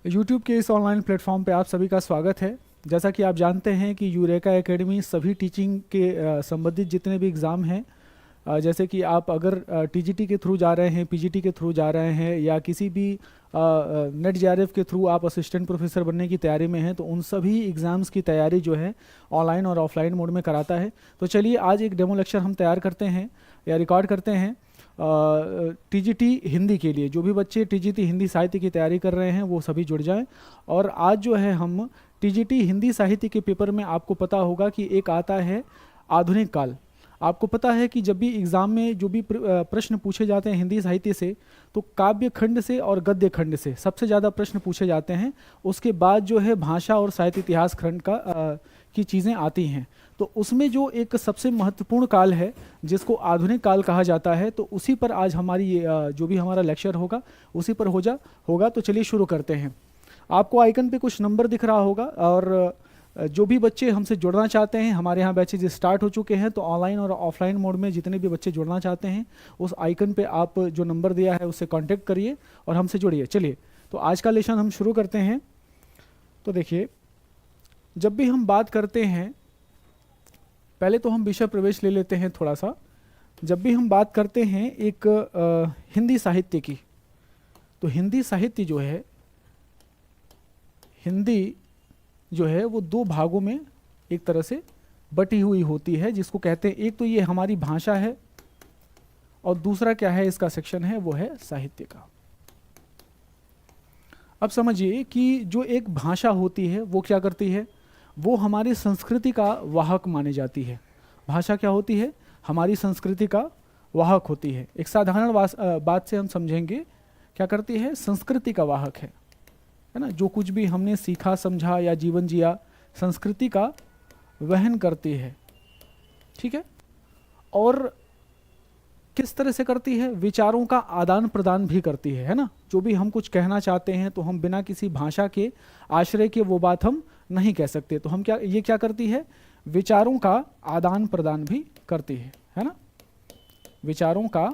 YouTube के इस online platform पे आप सभी का स्वागत है। जैसा कि आप जानते हैं कि यूरेका एकेडमी सभी टीचिंग के संबंधित जितने भी एग्ज़ाम हैं, जैसे कि आप अगर टीजीटी के थ्रू जा रहे हैं, पीजीटी के थ्रू जा रहे हैं, या किसी भी नेट जेआरएफ के थ्रू आप असिस्टेंट प्रोफेसर बनने की तैयारी में हैं, तो उन सभी एग्ज़ाम्स की तैयारी जो है ऑनलाइन और ऑफलाइन मोड में कराता है। तो चलिए आज एक डेमो लेक्चर हम तैयार करते हैं या रिकॉर्ड करते हैं टीजीटी हिंदी के लिए। जो भी बच्चे टीजीटी हिंदी साहित्य की तैयारी कर रहे हैं वो सभी जुड़ जाएं। और आज जो है हम टीजीटी हिंदी साहित्य के पेपर में, आपको पता होगा कि एक आता है आधुनिक काल। आपको पता है कि जब भी एग्ज़ाम में जो भी प्रश्न पूछे जाते हैं हिंदी साहित्य से, तो काव्य खंड से और गद्य खंड से सबसे ज़्यादा प्रश्न पूछे जाते हैं। उसके बाद जो है भाषा और साहित्य इतिहास खंड की चीज़ें आती हैं। तो उसमें जो एक सबसे महत्वपूर्ण काल है जिसको आधुनिक काल कहा जाता है, तो उसी पर आज हमारी जो भी हमारा लेक्चर होगा उसी पर होगा। तो चलिए शुरू करते हैं। आपको आइकन पे कुछ नंबर दिख रहा होगा, और जो भी बच्चे हमसे जुड़ना चाहते हैं, हमारे यहाँ बैचेज स्टार्ट हो चुके हैं, तो ऑनलाइन और ऑफलाइन मोड में जितने भी बच्चे जुड़ना चाहते हैं उस आइकन पे आप जो नंबर दिया है उससे कांटेक्ट करिए और हमसे जुड़िए। चलिए तो आज का लेसन हम शुरू करते हैं। तो देखिए, जब भी हम बात करते हैं, पहले तो हम विषय प्रवेश ले लेते हैं थोड़ा सा। जब भी हम बात करते हैं एक हिंदी साहित्य की, तो हिंदी साहित्य जो है, हिंदी जो है वो दो भागों में एक तरह से बटी हुई होती है, जिसको कहते हैं, एक तो ये हमारी भाषा है और दूसरा क्या है, इसका सेक्शन है वो है साहित्य का। अब समझिए कि जो एक भाषा होती है वो क्या करती है, वो हमारी संस्कृति का वाहक मानी जाती है। भाषा क्या होती है, हमारी संस्कृति का वाहक होती है। एक साधारण बात से हम समझेंगे, क्या करती है, संस्कृति का वाहक है ना। जो कुछ भी हमने सीखा, समझा या जीवन जिया, संस्कृति का वहन करती है, ठीक है। और किस तरह से करती है, विचारों का आदान प्रदान भी करती है ना। जो भी हम कुछ कहना चाहते हैं तो हम बिना किसी भाषा के आश्रय के वो बात हम नहीं कह सकते। तो हम ये क्या करती है, विचारों का आदान प्रदान भी करती है ना। विचारों का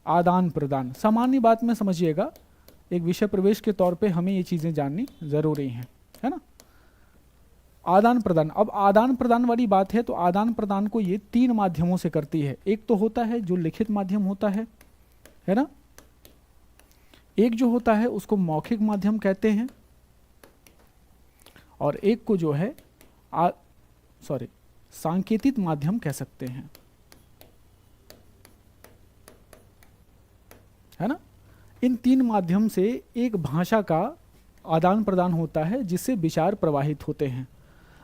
आदान प्रदान, सामान्य बात में समझिएगा, एक विषय प्रवेश के तौर पे हमें ये चीज़ें जाननी ज़रूरी हैं, है ना। आदान प्रदान, अब आदान प्रदान वाली बात है तो आदान प्रदान को ये तीन माध्यमों से करती है। एक तो होता है जो लिखित माध्यम होता है ना। एक जो होता है उसको मौखिक माध्यम कहते हैं, और एक को जो है सांकेतिक माध्यम कह सकते हैं, है ना। इन तीन माध्यम से एक भाषा का आदान प्रदान होता है जिससे विचार प्रवाहित होते हैं।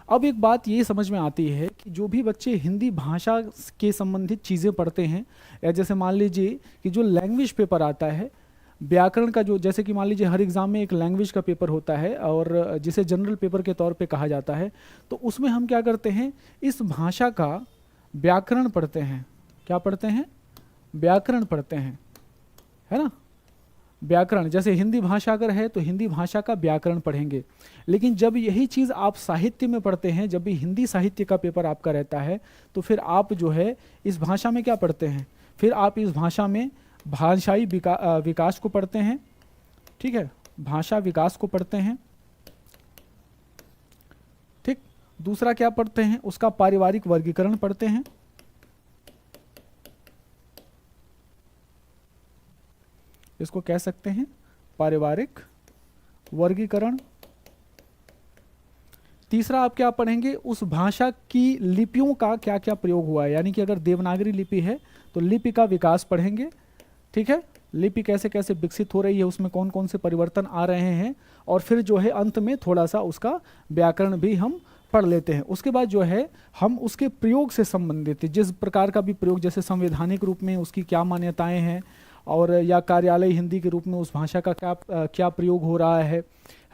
अब एक बात ये समझ में आती है कि जो भी बच्चे हिंदी भाषा के संबंधित चीज़ें पढ़ते हैं, या जैसे मान लीजिए कि जो लैंग्वेज पेपर आता है, व्याकरण का, जो जैसे कि मान लीजिए हर एग्ज़ाम में एक लैंग्वेज का पेपर होता है और जिसे जनरल पेपर के तौर पे कहा जाता है, तो उसमें हम क्या करते हैं, इस भाषा का व्याकरण पढ़ते हैं। क्या पढ़ते हैं, व्याकरण पढ़ते हैं, है ना। व्याकरण, जैसे हिंदी भाषा अगर है तो हिंदी भाषा का व्याकरण पढ़ेंगे। लेकिन जब यही चीज़ आप साहित्य में पढ़ते हैं, जब भी हिंदी साहित्य का पेपर आपका रहता है, तो फिर आप जो है इस भाषा में क्या पढ़ते हैं, फिर आप इस भाषा में भाषाई विकास को पढ़ते हैं, ठीक है, भाषा विकास को पढ़ते हैं, ठीक। दूसरा क्या पढ़ते हैं, उसका पारिवारिक वर्गीकरण पढ़ते हैं, इसको कह सकते हैं पारिवारिक वर्गीकरण। तीसरा आप क्या पढ़ेंगे, उस भाषा की लिपियों का क्या क्या प्रयोग हुआ है, यानी कि अगर देवनागरी लिपि है तो लिपि का विकास पढ़ेंगे, ठीक है। लिपि कैसे कैसे विकसित हो रही है, उसमें कौन कौन से परिवर्तन आ रहे हैं, और फिर जो है अंत में थोड़ा सा उसका व्याकरण भी हम पढ़ लेते हैं। उसके बाद जो है हम उसके प्रयोग से संबंधित जिस प्रकार का भी प्रयोग, जैसे संवैधानिक रूप में उसकी क्या मान्यताएं हैं, और या कार्यालय हिंदी के रूप में उस भाषा का क्या प्रयोग हो रहा है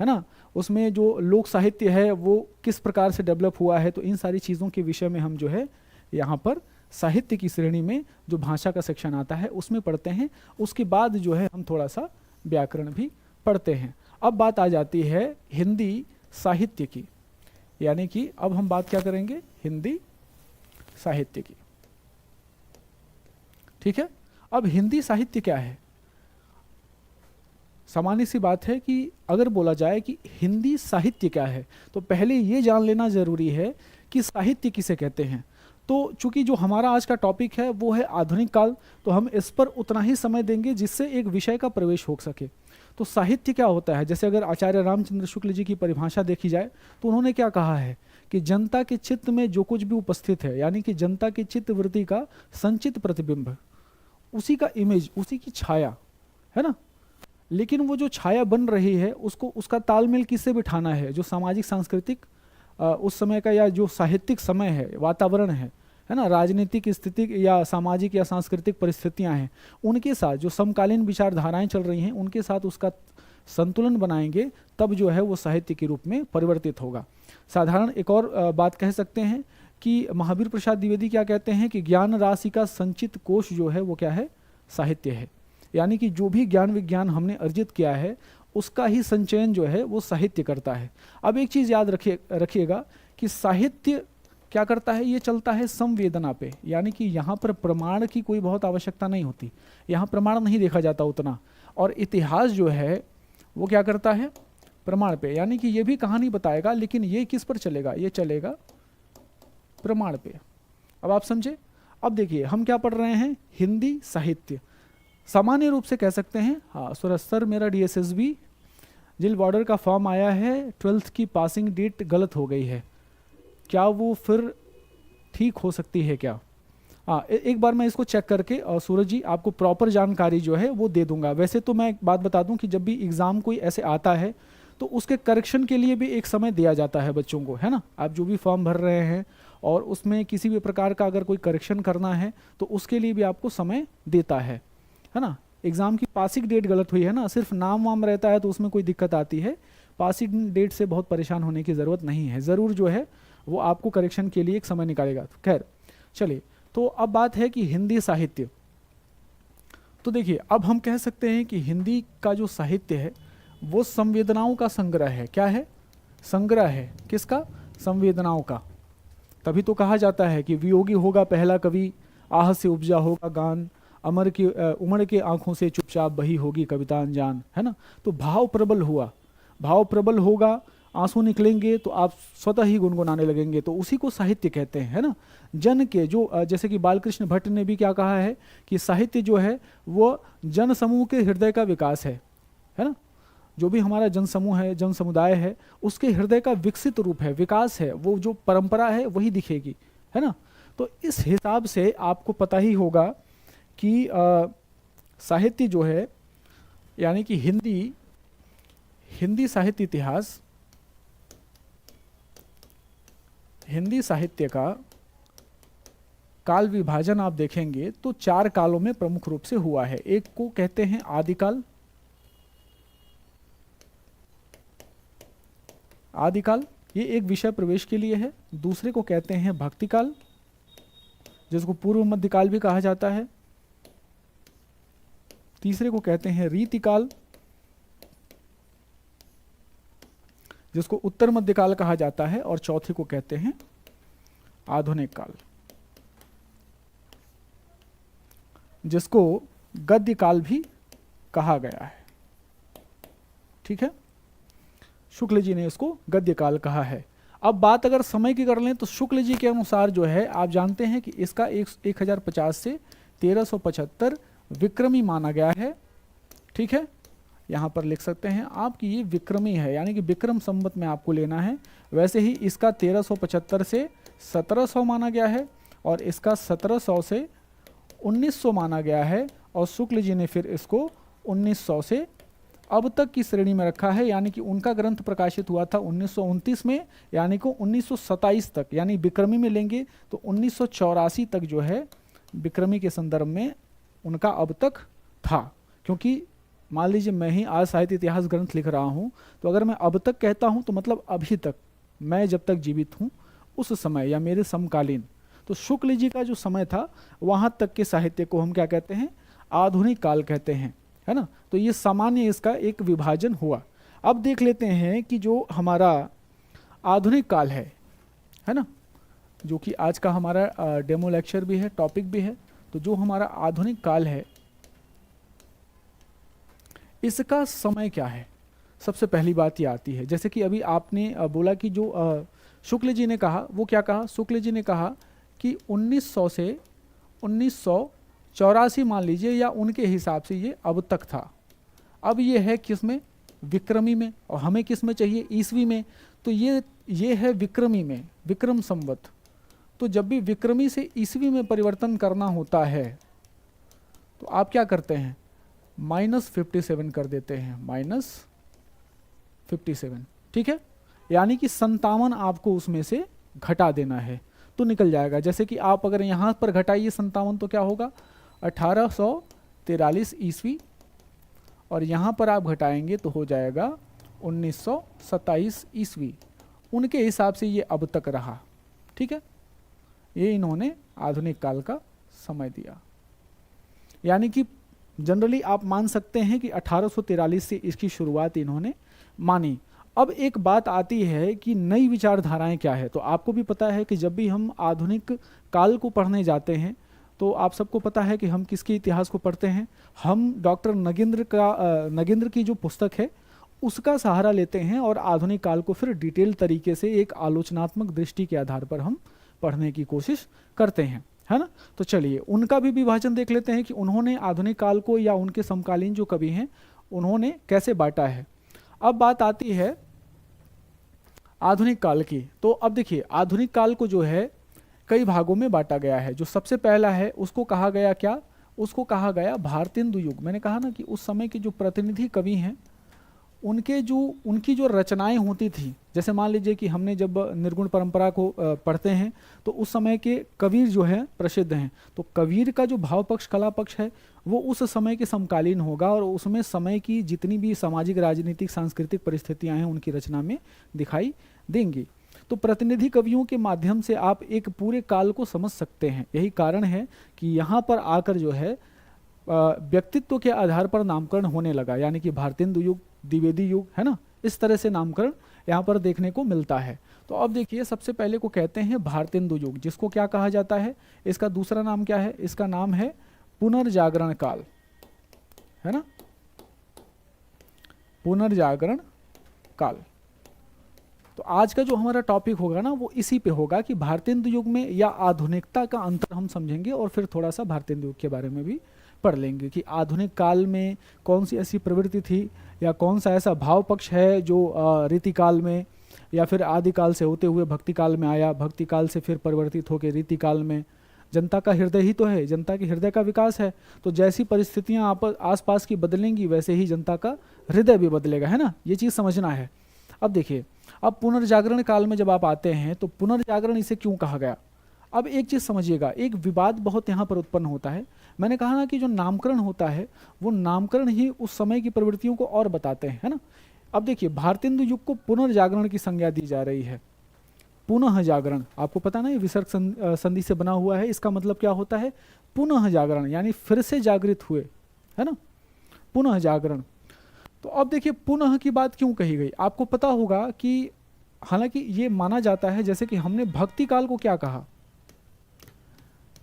ना। उसमें जो लोक साहित्य है वो किस प्रकार से डेवलप हुआ है, तो इन सारी चीज़ों के विषय में हम जो है यहाँ पर साहित्य की श्रेणी में जो भाषा का सेक्शन आता है उसमें पढ़ते हैं। उसके बाद जो है हम थोड़ा सा व्याकरण भी पढ़ते हैं। अब बात आ जाती है हिंदी साहित्य की, यानी कि अब हम बात क्या करेंगे, हिंदी साहित्य की, ठीक है। अब हिंदी साहित्य क्या है, सामान्य सी बात है कि अगर बोला जाए कि हिंदी साहित्य क्या है, तो पहले ये जान लेना ज़रूरी है कि साहित्य किसे कहते हैं। तो चूंकि जो हमारा आज का टॉपिक है वो है आधुनिक काल, तो हम इस पर उतना ही समय देंगे जिससे एक विषय का प्रवेश हो सके। तो साहित्य क्या होता है, जैसे अगर आचार्य रामचंद्र शुक्ल जी की परिभाषा देखी जाए तो उन्होंने क्या कहा है कि जनता के चित्त में जो कुछ भी उपस्थित है, यानी कि जनता की चित्त वृत्ति का संचित प्रतिबिंब, उसी का इमेज, उसी की छाया, है ना। लेकिन वो जो छाया बन रही है उसको, उसका तालमेल किससे बिठाना है, जो सामाजिक सांस्कृतिक उस समय का या जो साहित्यिक समय है, वातावरण है ना, राजनीतिक स्थिति या सामाजिक या सांस्कृतिक परिस्थितियां हैं, उनके साथ जो समकालीन विचारधाराएं चल रही हैं उनके साथ उसका संतुलन बनाएंगे, तब जो है वो साहित्य के रूप में परिवर्तित होगा। साधारण एक और बात कह सकते हैं कि महावीर प्रसाद द्विवेदी क्या कहते हैं कि ज्ञान राशि का संचित कोश जो है वो क्या है, साहित्य है। यानी कि जो भी ज्ञान विज्ञान हमने अर्जित किया है उसका ही संचयन जो है वो साहित्य करता है। अब एक चीज़ याद रखिएगा कि साहित्य क्या करता है, ये चलता है संवेदना पे, यानी कि यहाँ पर प्रमाण की कोई बहुत आवश्यकता नहीं होती, यहाँ प्रमाण नहीं देखा जाता उतना। और इतिहास जो है वो क्या करता है, प्रमाण पे, यानी कि ये भी कहानी बताएगा लेकिन ये किस पर चलेगा, ये चलेगा प्रमाण पे। अब आप समझे। अब देखिए हम क्या पढ़ रहे हैं, हिंदी साहित्य। सामान्य रूप से कह सकते हैं, हाँ सर मेरा DSSB जिल बॉर्डर का फॉर्म आया है, 12th की पासिंग डेट गलत हो गई है, क्या वो फिर ठीक हो सकती है क्या? हाँ एक बार मैं इसको चेक करके और सूरज जी आपको प्रॉपर जानकारी जो है वो दे दूंगा। वैसे तो मैं एक बात बता दूं कि जब भी एग्ज़ाम कोई ऐसे आता है तो उसके करेक्शन के लिए भी एक समय दिया जाता है बच्चों को, है ना। आप जो भी फॉर्म भर रहे हैं और उसमें किसी भी प्रकार का अगर कोई करेक्शन करना है तो उसके लिए भी आपको समय देता है ना। एग्ज़ाम की पासिंग डेट गलत हुई है ना, सिर्फ नाम वाम रहता है तो उसमें कोई दिक्कत आती है, पासिंग डेट से बहुत परेशान होने की ज़रूरत नहीं है। ज़रूर जो है वो आपको करेक्शन के लिए एक समय निकालेगा। खैर चलिए, तो अब बात है कि हिंदी साहित्य। तो देखिए अब हम कह सकते हैं कि हिंदी का जो साहित्य है वो संवेदनाओं का संग्रह है। क्या है, संग्रह है किसका, संवेदनाओं का। तभी तो कहा जाता है कि वियोगी होगा पहला कवि, आह से उपजा होगा गान, अमर की उमड़ के आंखों से चुपचाप बही होगी कविता अनजान, है ना। तो भाव प्रबल हुआ, भाव प्रबल होगा, आंसू निकलेंगे तो आप स्वतः ही गुनगुनाने लगेंगे, तो उसी को साहित्य कहते हैं, है ना। जन के जो जैसे कि बालकृष्ण भट्ट ने भी क्या कहा है कि साहित्य जो है वो जन समूह के हृदय का विकास है ना। जो भी हमारा जन समूह है, जन समुदाय है, उसके हृदय का विकसित रूप है, विकास है, वो जो परंपरा है वही दिखेगी, है ना। तो इस हिसाब से आपको पता ही होगा कि साहित्य जो है, यानी कि हिंदी साहित्य इतिहास, हिंदी साहित्य का काल विभाजन आप देखेंगे तो 4 कालों में प्रमुख रूप से हुआ है। एक को कहते हैं आदिकाल, आदिकाल ये एक विषय प्रवेश के लिए है। दूसरे को कहते हैं भक्तिकाल, जिसको पूर्व मध्यकाल भी कहा जाता है। तीसरे को कहते हैं रीतिकाल, जिसको उत्तर मध्यकाल कहा जाता है। और चौथे को कहते हैं आधुनिक काल, जिसको गद्य काल भी कहा गया है। ठीक है, शुक्ल जी ने इसको गद्य काल कहा है। अब बात अगर समय की कर लें तो शुक्ल जी के अनुसार जो है, आप जानते हैं कि इसका 1050 से 1375 विक्रमी माना गया है। ठीक है, यहाँ पर लिख सकते हैं आप कि ये विक्रमी है, यानी कि विक्रम संवत में आपको लेना है। वैसे ही इसका 1375 से 1700 माना गया है और इसका 1700 से 1900 माना गया है। और शुक्ल जी ने फिर इसको 1900 से अब तक की श्रेणी में रखा है, यानी कि उनका ग्रंथ प्रकाशित हुआ था 1929 में, यानी कि 1927 तक, यानी विक्रमी में लेंगे तो 1984 तक जो है विक्रमी के संदर्भ में उनका अब तक था। क्योंकि मान लीजिए मैं ही आज साहित्य इतिहास ग्रंथ लिख रहा हूँ, तो अगर मैं अब तक कहता हूँ तो मतलब अभी तक, मैं जब तक जीवित हूँ उस समय या मेरे समकालीन। तो शुक्ल जी का जो समय था वहाँ तक के साहित्य को हम क्या कहते हैं, आधुनिक काल कहते हैं, है ना। तो ये सामान्य इसका एक विभाजन हुआ। अब देख लेते हैं कि जो हमारा आधुनिक काल है ना, जो कि आज का हमारा डेमो लेक्चर भी है, टॉपिक भी है। तो जो हमारा आधुनिक काल है, इसका समय क्या है? सबसे पहली बात ये आती है, जैसे कि अभी आपने बोला कि जो शुक्ल जी ने कहा, वो क्या कहा? शुक्ल जी ने कहा कि 1900 से 1984 मान लीजिए, या उनके हिसाब से ये अब तक था। अब ये है किस में? विक्रमी में। और हमें किस में चाहिए? ईसवी में। तो ये है विक्रमी में, विक्रम संवत। तो जब भी विक्रमी से ईसवी में परिवर्तन करना होता है तो आप क्या करते हैं? -57 कर देते हैं, -57। ठीक है, यानी कि 57 आपको उसमें से घटा देना है तो निकल जाएगा। जैसे कि आप अगर यहाँ पर घटाइए 57 तो क्या होगा? 1843 ईस्वी, और यहाँ पर आप घटाएंगे तो हो जाएगा 1927 ईस्वी। उनके हिसाब से ये अब तक रहा। ठीक है, ये इन्होंने आधुनिक काल का समय दिया। यानी कि जनरली आप मान सकते हैं कि 1843 से इसकी शुरुआत इन्होंने मानी। अब एक बात आती है कि नई विचारधाराएं क्या है। तो आपको भी पता है कि जब भी हम आधुनिक काल को पढ़ने जाते हैं तो आप सबको पता है कि हम किसके इतिहास को पढ़ते हैं? हम डॉक्टर नगेंद्र की जो पुस्तक है उसका सहारा लेते हैं और आधुनिक काल को फिर डिटेल तरीके से एक आलोचनात्मक दृष्टि के आधार पर हम पढ़ने की कोशिश करते हैं, है ना। तो चलिए उनका भी विभाजन देख लेते हैं कि उन्होंने आधुनिक काल को या उनके समकालीन जो कवि हैं उन्होंने कैसे बांटा है। अब बात आती है आधुनिक काल की। तो अब देखिए आधुनिक काल को जो है कई भागों में बांटा गया है। जो सबसे पहला है उसको कहा गया क्या? उसको कहा गया भारतेंदु युग। मैंने कहा ना कि उस समय के जो प्रतिनिधि कवि हैं उनकी जो रचनाएं होती थी, जैसे मान लीजिए कि हमने जब निर्गुण परंपरा को पढ़ते हैं तो उस समय के कबीर जो हैं प्रसिद्ध हैं। तो कबीर का जो भाव पक्ष कला पक्ष है वो उस समय के समकालीन होगा और उसमें समय की जितनी भी सामाजिक राजनीतिक सांस्कृतिक परिस्थितियां हैं उनकी रचना में दिखाई देंगी। तो प्रतिनिधि कवियों के माध्यम से आप एक पूरे काल को समझ सकते हैं। यही कारण है कि यहाँ पर आकर जो है व्यक्तित्व के आधार पर नामकरण होने लगा, यानी कि भारतेंदु युग, द्विवेदी युग, है ना, इस तरह से नामकरण यहाँ पर देखने को मिलता है। तो अब देखिए सबसे पहले को कहते हैं भारतेंदु युग, जिसको क्या कहा जाता है? इसका दूसरा नाम क्या है? इसका नाम है पुनर्जागरण काल, है ना, पुनर्जागरण काल। तो आज का जो हमारा टॉपिक होगा ना वो इसी पे होगा कि भारतेंदु युग में या आधुनिकता का अंतर हम समझेंगे और फिर थोड़ा सा भारतेंदु युग के बारे में भी पढ़ लेंगे कि आधुनिक काल में कौन सी ऐसी प्रवृत्ति थी या कौन सा ऐसा भाव पक्ष है जो रीतिकाल में या फिर आदिकाल से होते हुए भक्ति काल में आया, भक्ति काल से फिर परिवर्तित होकर रीतिकाल में। जनता का हृदय ही तो है, जनता के हृदय का विकास है। तो जैसी परिस्थितियाँ आप आसपास की बदलेंगी वैसे ही जनता का हृदय भी बदलेगा, है ना, ये चीज़ समझना है। अब देखिए अब पुनर्जागरण काल में जब आप आते हैं तो पुनर्जागरण इसे क्यों कहा गया? अब एक चीज़ समझिएगा, एक विवाद बहुत यहाँ पर उत्पन्न होता है। मैंने कहा ना कि जो नामकरण होता है वो नामकरण ही उस समय की प्रवृत्तियों को और बताते हैं, है ना। अब देखिए भारतेंदु युग को पुनर्जागरण की संज्ञा दी जा रही है। पुनः जागरण, आपको पता ना ये विसर्ग संधि से बना हुआ है। इसका मतलब क्या होता है? पुनः जागरण, यानी फिर से जागृत हुए, है ना, पुनः जागरण। तो अब देखिए पुनः की बात क्यों कही गई? आपको पता होगा कि हालांकि ये माना जाता है, जैसे कि हमने भक्ति काल को क्या कहा,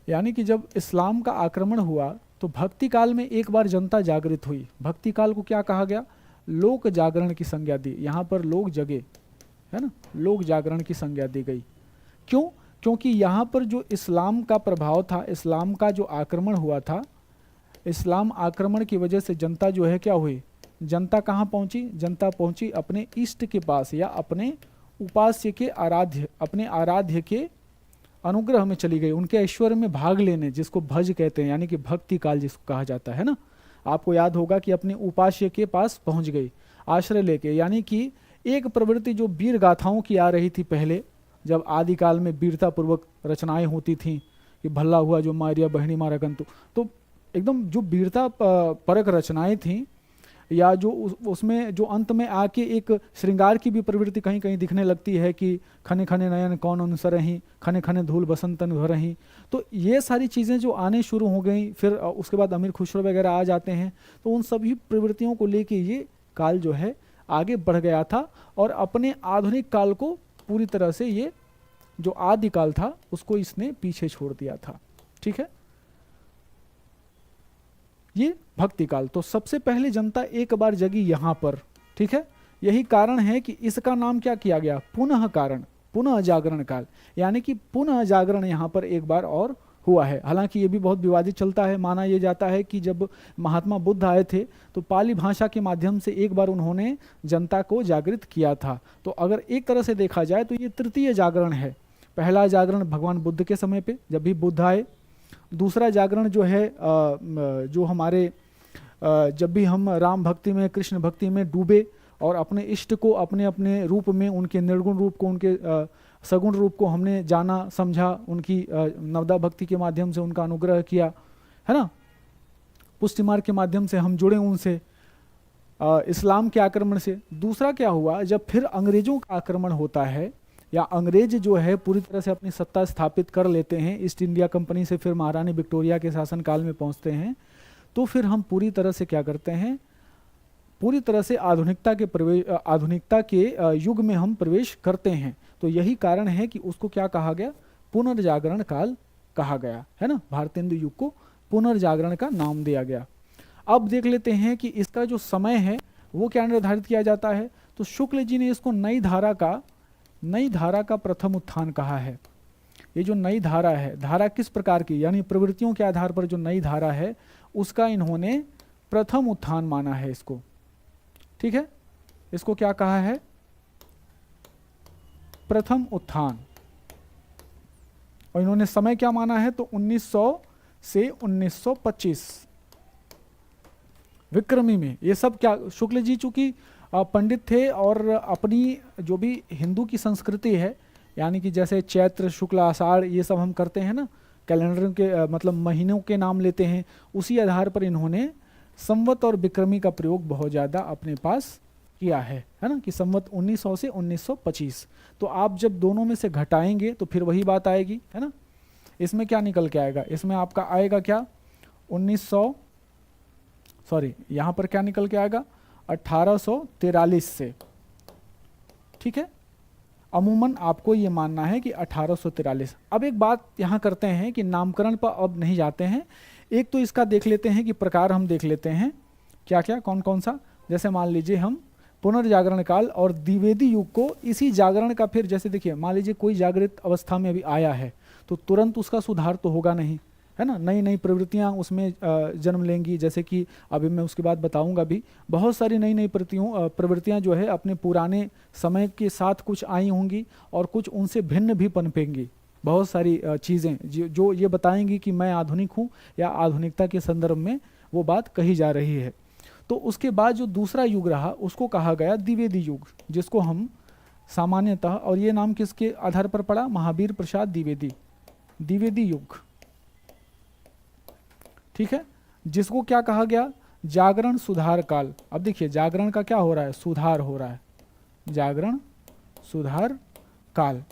यानी कि जब इस्लाम का आक्रमण हुआ तो भक्ति काल में एक बार जनता जागृत हुई। भक्ति काल को क्या कहा गया? लोक जागरण की संज्ञा दी। यहाँ पर लोग जगे, है ना, लोक जागरण की संज्ञा दी गई। क्यों? क्योंकि यहाँ पर जो इस्लाम का प्रभाव था, इस्लाम का जो आक्रमण हुआ था, इस्लाम आक्रमण की वजह से जनता जो है क्या हुई? जनता कहाँ पहुँची? जनता पहुँची अपने इष्ट के पास या अपने उपास्य के आराध्य, अपने आराध्य के अनुग्रह में चली गई, उनके ऐश्वर्य में भाग लेने, जिसको भज कहते हैं, यानी कि भक्ति काल जिसको कहा जाता है ना। आपको याद होगा कि अपने उपास्य के पास पहुंच गई आश्रय लेके, यानी कि एक प्रवृत्ति जो वीर गाथाओं की आ रही थी पहले, जब आदिकाल में वीरता पूर्वक रचनाएं होती थीं कि भल्ला हुआ जो मारिया बहनी मारा कंतु, तो एकदम जो वीरता परक रचनाएं थीं, या जो उसमें जो अंत में आके एक श्रृंगार की भी प्रवृत्ति कहीं कहीं दिखने लगती है कि खने खने नयन कौन अनुसरहीं, खने खने धूल बसंतन भरहीं। तो ये सारी चीज़ें जो आने शुरू हो गई, फिर उसके बाद अमीर खुसरो वगैरह आ जाते हैं, तो उन सभी प्रवृत्तियों को लेके ये काल जो है आगे बढ़ गया था और अपने आधुनिक काल को पूरी तरह से ये जो आदिकाल था उसको इसने पीछे छोड़ दिया था। ठीक है, ये भक्ति काल। तो सबसे पहले जनता एक बार जगी यहाँ पर, ठीक है। यही कारण है कि इसका नाम क्या किया गया, पुनः कारण, पुनः जागरण काल, यानी कि पुनः जागरण यहाँ पर एक बार और हुआ है। हालांकि ये भी बहुत विवादित चलता है। माना यह जाता है कि जब महात्मा बुद्ध आए थे तो पाली भाषा के माध्यम से एक बार उन्होंने जनता को जागृत किया था। तो अगर एक तरह से देखा जाए तो ये तृतीय जागरण है। पहला जागरण भगवान बुद्ध के समय पे जब भी बुद्ध आए, दूसरा जागरण जो है जो हमारे जब भी हम राम भक्ति में, कृष्ण भक्ति में डूबे और अपने इष्ट को अपने अपने रूप में, उनके निर्गुण रूप को, उनके सगुण रूप को हमने जाना समझा, उनकी नवदा भक्ति के माध्यम से उनका अनुग्रह किया, है ना, पुष्टि मार्ग के माध्यम से हम जुड़े उनसे, इस्लाम के आक्रमण से। दूसरा क्या हुआ, जब फिर अंग्रेजों का आक्रमण होता है या अंग्रेज जो है पूरी तरह से अपनी सत्ता स्थापित कर लेते हैं, ईस्ट इंडिया कंपनी से फिर महारानी विक्टोरिया के शासनकाल में पहुंचते हैं, तो फिर हम पूरी तरह से क्या करते हैं, पूरी तरह से आधुनिकता के युग में हम प्रवेश करते हैं। तो यही कारण है कि उसको क्या कहा गया, पुनर्जागरण काल कहा गया, है ना। भारतेंदु युग को पुनर्जागरण का नाम दिया गया। अब देख लेते हैं कि इसका जो समय है वो क्या निर्धारित किया जाता है। तो शुक्ल जी ने इसको नई धारा का प्रथम उत्थान कहा है। ये जो नई धारा है, धारा किस प्रकार की, यानी प्रवृत्तियों के आधार पर जो नई धारा है उसका इन्होंने प्रथम उत्थान माना है इसको, ठीक है। इसको क्या कहा है, प्रथम उत्थान। और इन्होंने समय क्या माना है, तो 1900 से 1925 विक्रमी में। ये सब क्या, शुक्ल जी चूंकि पंडित थे और अपनी जो भी हिंदू की संस्कृति है, यानी कि जैसे चैत्र, शुक्ल, आषाढ़, ये सब हम करते हैं ना, कैलेंडर के मतलब महीनों के नाम लेते हैं, उसी आधार पर इन्होंने संवत और विक्रमी का प्रयोग बहुत ज़्यादा अपने पास किया है ना, कि संवत 1900 से 1925। तो आप जब दोनों में से घटाएंगे तो फिर वही बात आएगी, है ना। इसमें क्या निकल के आएगा, इसमें आपका आएगा क्या, 1900, सॉरी यहाँ पर क्या निकल के आएगा, 1843 से, ठीक है। अमूमन आपको ये मानना है कि 1843। अब एक बात यहाँ करते हैं कि नामकरण पर अब नहीं जाते हैं। एक तो इसका देख लेते हैं कि प्रकार हम देख लेते हैं क्या क्या, कौन कौन सा। जैसे मान लीजिए हम पुनर्जागरण काल और द्विवेदी युग को इसी जागरण का, फिर जैसे देखिए मान लीजिए कोई जागृत अवस्था में अभी आया है तो तुरंत उसका सुधार तो होगा नहीं, है ना। नई नई प्रवृत्तियाँ उसमें जन्म लेंगी, जैसे कि अभी मैं उसके बाद बताऊंगा भी। बहुत सारी नई नई प्रवृत्तियाँ जो है अपने पुराने समय के साथ कुछ आई होंगी और कुछ उनसे भिन्न भी पनपेंगी। बहुत सारी चीज़ें जो ये बताएंगी कि मैं आधुनिक हूँ या आधुनिकता के संदर्भ में वो बात कही जा रही है। तो उसके बाद जो दूसरा युग रहा उसको कहा गया द्विवेदी युग, जिसको हम सामान्यतः, और ये नाम किसके आधार पर पड़ा, महावीर प्रसाद द्विवेदी, द्विवेदी युग, ठीक है। जिसको क्या कहा गया, जागरण सुधार काल। अब देखिए जागरण का क्या हो रहा है, सुधार हो रहा है, जागरण सुधार काल।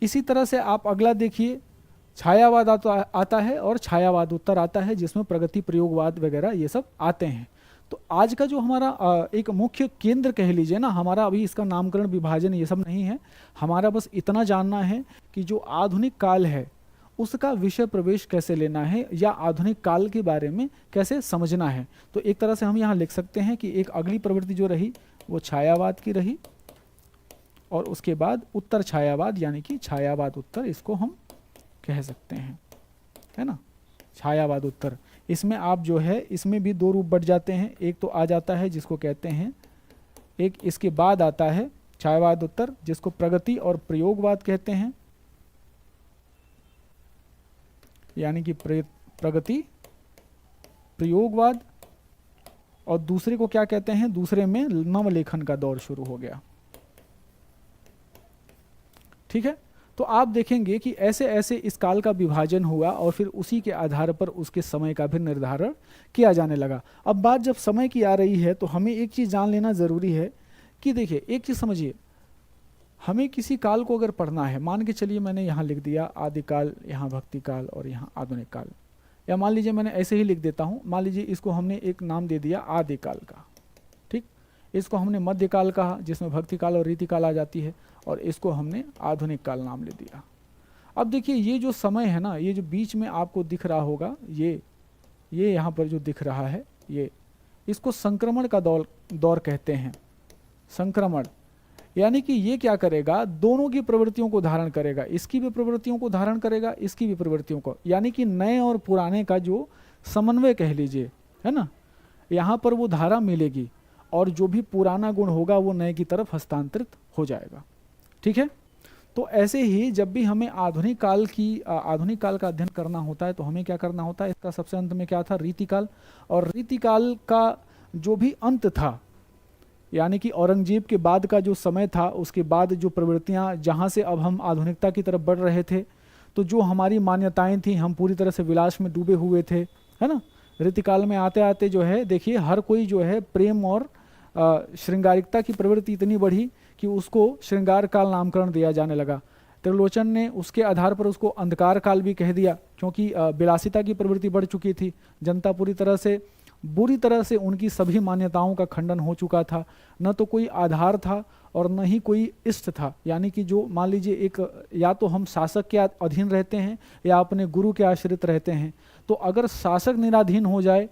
इसी तरह से आप अगला देखिए, छायावाद आता है और छायावाद उत्तर आता है, जिसमें प्रगति प्रयोगवाद वगैरह ये सब आते हैं। तो आज का जो हमारा एक मुख्य केंद्र कह लीजिए ना, हमारा अभी इसका नामकरण विभाजन ये सब नहीं है। हमारा बस इतना जानना है कि जो आधुनिक काल है उसका विषय प्रवेश कैसे लेना है या आधुनिक काल के बारे में कैसे समझना है। तो एक तरह से हम यहाँ लिख सकते हैं कि एक अगली प्रवृत्ति जो रही वो छायावाद की रही, और उसके बाद उत्तर छायावाद, यानी कि छायावाद उत्तर इसको हम कह सकते हैं, है ना, छायावाद उत्तर। इसमें आप जो है, इसमें भी दो रूप बढ़ जाते हैं। एक तो आ जाता है जिसको कहते हैं, एक इसके बाद आता है छायावाद उत्तर, जिसको प्रगति और प्रयोगवाद कहते हैं, यानी कि प्रगति प्रयोगवाद। और दूसरे को क्या कहते हैं, दूसरे में नवलेखन का दौर शुरू हो गया, ठीक है। तो आप देखेंगे कि ऐसे ऐसे इस काल का विभाजन हुआ और फिर उसी के आधार पर उसके समय का भी निर्धारण किया जाने लगा। अब बात जब समय की आ रही है तो हमें एक चीज़ जान लेना ज़रूरी है कि देखिए एक चीज़ समझिए, हमें किसी काल को अगर पढ़ना है, मान के चलिए मैंने यहाँ लिख दिया आदिकाल, यहाँ भक्ति काल और यहाँ आधुनिक काल, या मान लीजिए मैंने ऐसे ही लिख देता हूँ, मान लीजिए इसको हमने एक नाम दे दिया आदिकाल का, ठीक। इसको हमने मध्यकाल कहा जिसमें भक्ति काल और रीति काल आ जाती है, और इसको हमने आधुनिक काल नाम ले दिया। अब देखिए ये जो समय है ना, ये जो बीच में आपको दिख रहा होगा, ये ये यहाँ पर जो दिख रहा है ये, इसको संक्रमण का दौर कहते हैं। संक्रमण यानी कि ये क्या करेगा, दोनों की प्रवृत्तियों को धारण करेगा, इसकी भी प्रवृत्तियों को धारण करेगा, इसकी भी प्रवृत्तियों को, यानी कि नए और पुराने का जो समन्वय कह लीजिए, है ना, यहाँ पर वो धारा मिलेगी और जो भी पुराना गुण होगा वो नए की तरफ हस्तांतरित हो जाएगा। ठीक है, तो ऐसे ही जब भी हमें आधुनिक काल का अध्ययन करना होता है तो हमें क्या करना होता है, इसका सबसे अंत में क्या था, रीतिकाल। और रीतिकाल का जो भी अंत था, यानी कि औरंगजेब के बाद का जो समय था, उसके बाद जो प्रवृत्तियां, जहां से अब हम आधुनिकता की तरफ बढ़ रहे थे, तो जो हमारी मान्यताएं थी, हम पूरी तरह से विलास में डूबे हुए थे, है ना। रीतिकाल में आते आते जो है देखिए हर कोई जो है प्रेम और श्रृंगारिकता की प्रवृत्ति इतनी बढ़ी कि उसको श्रृंगार काल नामकरण दिया जाने लगा। त्रिलोचन ने उसके आधार पर उसको अंधकार काल भी कह दिया, क्योंकि विलासिता की प्रवृत्ति बढ़ चुकी थी, जनता बुरी तरह से उनकी सभी मान्यताओं का खंडन हो चुका था, न तो कोई आधार था और न ही कोई इष्ट था। यानी कि जो मान लीजिए एक, या तो हम शासक के अधीन रहते हैं या अपने गुरु के आश्रित रहते हैं, तो अगर शासक निराधीन हो जाए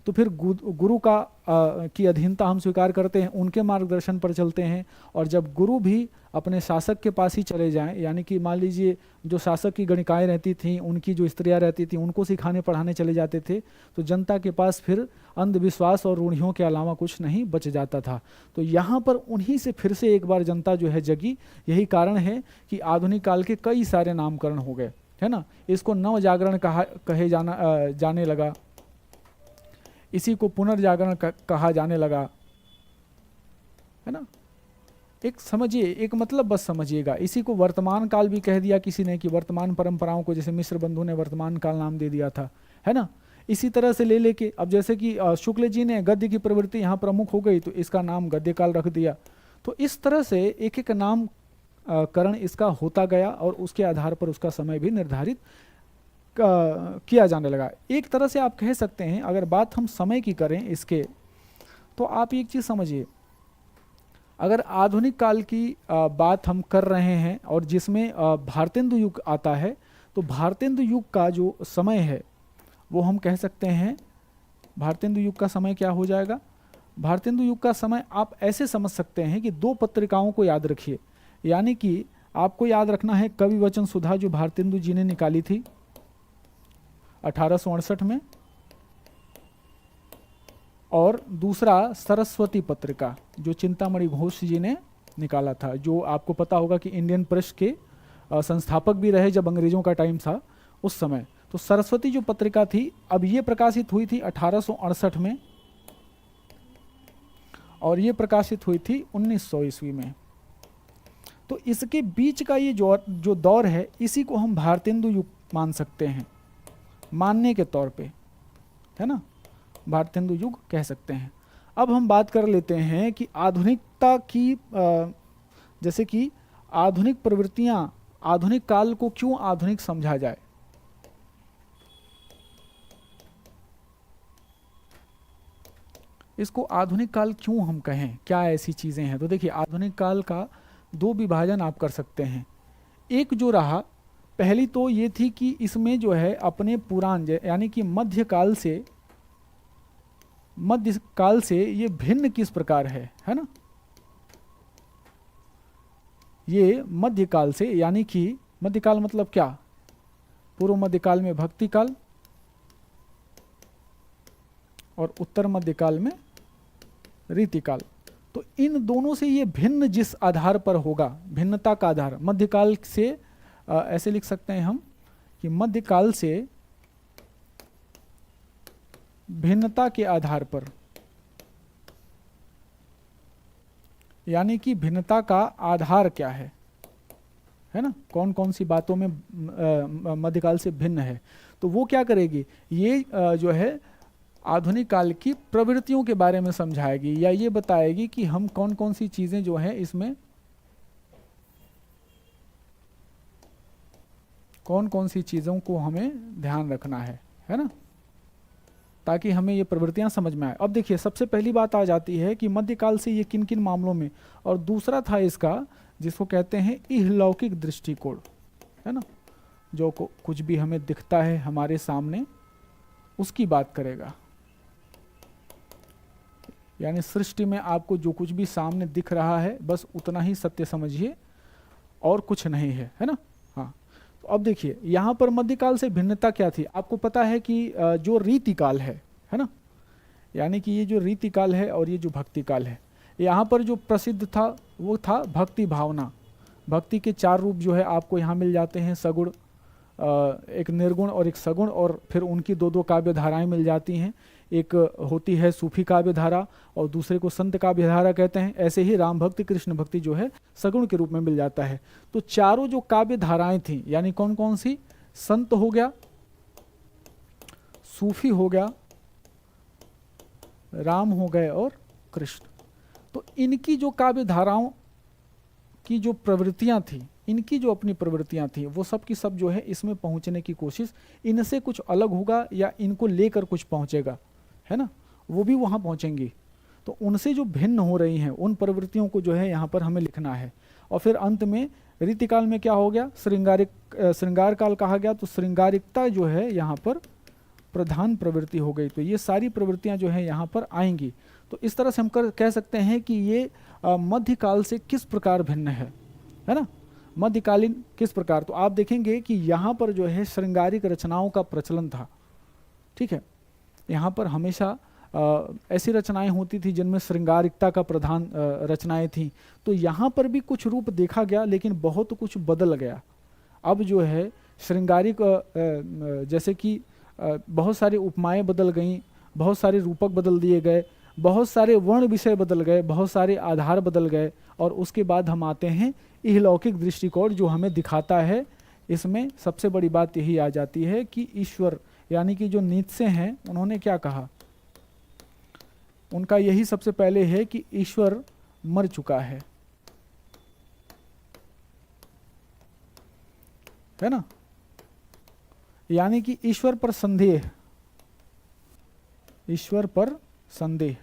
तो फिर गुरु की अधीनता हम स्वीकार करते हैं, उनके मार्गदर्शन पर चलते हैं। और जब गुरु भी अपने शासक के पास ही चले जाएं, यानी कि मान लीजिए जो शासक की गणिकाएं रहती थीं, उनकी जो स्त्रियां रहती थीं, उनको सिखाने पढ़ाने चले जाते थे, तो जनता के पास फिर अंधविश्वास और रूढ़ियों के अलावा कुछ नहीं बच जाता था। तो यहाँ पर उन्हीं से फिर से एक बार जनता जो है जगी। यही कारण है कि आधुनिक काल के कई सारे नामकरण हो गए, है ना। इसको नव जागरण कहे जाने लगा, इसी को पुनर्जागरण कहा जाने लगा, है ना। एक समझिए, एक मतलब बस समझिएगा, इसी को वर्तमान काल भी कह दिया किसी ने, कि वर्तमान परंपराओं को, जैसे मिश्र बंधु ने वर्तमान काल नाम दे दिया था, है ना। इसी तरह से ले लेके अब जैसे कि शुक्ल जी ने गद्य की प्रवृत्ति यहाँ प्रमुख हो गई तो इसका नाम गद्य काल रख दिया। तो इस तरह से एक एक नाम करण इसका होता गया और उसके आधार पर उसका समय भी निर्धारित किया जाने लगा। एक तरह से आप कह सकते हैं, अगर बात हम समय की करें इसके, तो आप एक चीज़ समझिए, अगर आधुनिक काल की बात हम कर रहे हैं और जिसमें भारतेंदु युग आता है, तो भारतेंदु युग का जो समय है वो हम कह सकते हैं, भारतेंदु युग का समय क्या हो जाएगा। भारतेंदु युग का समय आप ऐसे समझ सकते हैं कि दो पत्रिकाओं को याद रखिए, यानी कि आपको याद रखना है कवि वचन सुधा जो भारतेंदु जी ने निकाली थी 1868 में, और दूसरा सरस्वती पत्रिका जो चिंतामणि घोष जी ने निकाला था, जो आपको पता होगा कि इंडियन प्रेस के संस्थापक भी रहे जब अंग्रेजों का टाइम था उस समय। तो सरस्वती जो पत्रिका थी, अब ये प्रकाशित हुई थी 1868 में और ये प्रकाशित हुई थी 1900 ईस्वी में। तो इसके बीच का ये जो दौर है, इसी को हम भारतेंदु युग मान सकते हैं, मानने के तौर पे, है ना, भारतेंदु युग कह सकते हैं। अब हम बात कर लेते हैं कि आधुनिकता की जैसे कि आधुनिक प्रवृत्तियां, आधुनिक काल को क्यों आधुनिक समझा जाए। इसको आधुनिक काल क्यों हम कहें, क्या ऐसी चीजें हैं। तो देखिए, आधुनिक काल का दो विभाजन आप कर सकते हैं। एक जो रहा, पहली तो ये थी कि इसमें जो है अपने पुराण यानी कि मध्यकाल से ये भिन्न किस प्रकार है ना। ये मध्यकाल से, यानी कि मध्यकाल मतलब क्या, पूर्व मध्यकाल में भक्ति काल और उत्तर मध्यकाल में रीतिकाल। तो इन दोनों से ये भिन्न जिस आधार पर होगा, भिन्नता का आधार मध्यकाल से, ऐसे लिख सकते हैं हम कि मध्यकाल से भिन्नता के आधार पर, यानी कि भिन्नता का आधार क्या है ना, कौन कौन सी बातों में मध्यकाल से भिन्न है। तो वो क्या करेगी, ये जो है आधुनिक काल की प्रवृत्तियों के बारे में समझाएगी, या ये बताएगी कि हम कौन कौन सी चीजें जो है इसमें, कौन कौन सी चीजों को हमें ध्यान रखना है ना, ताकि हमें ये प्रवृत्तियां समझ में आए। अब देखिए, सबसे पहली बात आ जाती है कि मध्यकाल से ये किन किन मामलों में, और दूसरा था इसका जिसको कहते हैं इहलौकिक दृष्टिकोण, है ना, जो कुछ भी हमें दिखता है हमारे सामने उसकी बात करेगा। यानी सृष्टि में आपको जो कुछ भी सामने दिख रहा है बस उतना ही सत्य समझिए और कुछ नहीं है ना। हाँ, तो अब देखिए यहाँ पर मध्यकाल से भिन्नता क्या थी। आपको पता है कि जो रीतिकाल है ना, यानी कि ये जो रीतिकाल है और ये जो भक्ति काल है, यहाँ पर जो प्रसिद्ध था वो था भक्ति भावना। भक्ति के 4 रूप जो है आपको यहाँ मिल जाते हैं, सगुण, एक निर्गुण और एक सगुण, और फिर उनकी 2-2 काव्य धाराएं मिल जाती हैं। एक होती है सूफी काव्य धारा और दूसरे को संत काव्य धारा कहते हैं। ऐसे ही राम भक्ति कृष्ण भक्ति जो है सगुण के रूप में मिल जाता है। तो चारों जो काव्य धाराएं थी, यानी कौन कौन सी, संत हो गया, सूफी हो गया, राम हो गए और कृष्ण। तो इनकी जो काव्य धाराओं की जो प्रवृत्तियां थी, इनकी जो अपनी प्रवृत्तियां थी, वो सब की सब जो है इसमें पहुंचने की कोशिश, इनसे कुछ अलग होगा या इनको लेकर कुछ पहुंचेगा, है ना, वो भी वहां पहुंचेंगी। तो उनसे जो भिन्न हो रही हैं उन प्रवृत्तियों को जो है यहाँ पर हमें लिखना है। और फिर अंत में रीतिकाल में क्या हो गया, श्रृंगार काल कहा गया। तो श्रृंगारिकता जो है यहाँ पर प्रधान प्रवृत्ति हो गई। तो ये सारी प्रवृत्तियां जो है यहाँ पर आएंगी। तो इस तरह से हम कह सकते हैं कि ये मध्यकाल से किस प्रकार भिन्न है ना, मध्यकालीन किस प्रकार। तो आप देखेंगे कि यहाँ पर जो है श्रृंगारिक रचनाओं का प्रचलन था, ठीक है। यहाँ पर हमेशा ऐसी रचनाएं होती थी जिनमें श्रृंगारिकता का प्रधान रचनाएं थी। तो यहाँ पर भी कुछ रूप देखा गया, लेकिन बहुत कुछ बदल गया। अब जो है श्रृंगारिक जैसे कि बहुत सारी उपमाएं बदल गईं, बहुत सारे रूपक बदल दिए गए, बहुत सारे वर्ण विषय बदल गए, बहुत सारे आधार बदल गए। और उसके बाद हम आते हैं इहलौकिक दृष्टिकोण, जो हमें दिखाता है। इसमें सबसे बड़ी बात यही आ जाती है कि ईश्वर, यानी कि जो नीत्से हैं, उन्होंने क्या कहा, उनका यही सबसे पहले है कि ईश्वर मर चुका है ना। यानी कि ईश्वर पर संदेह, ईश्वर पर संदेह।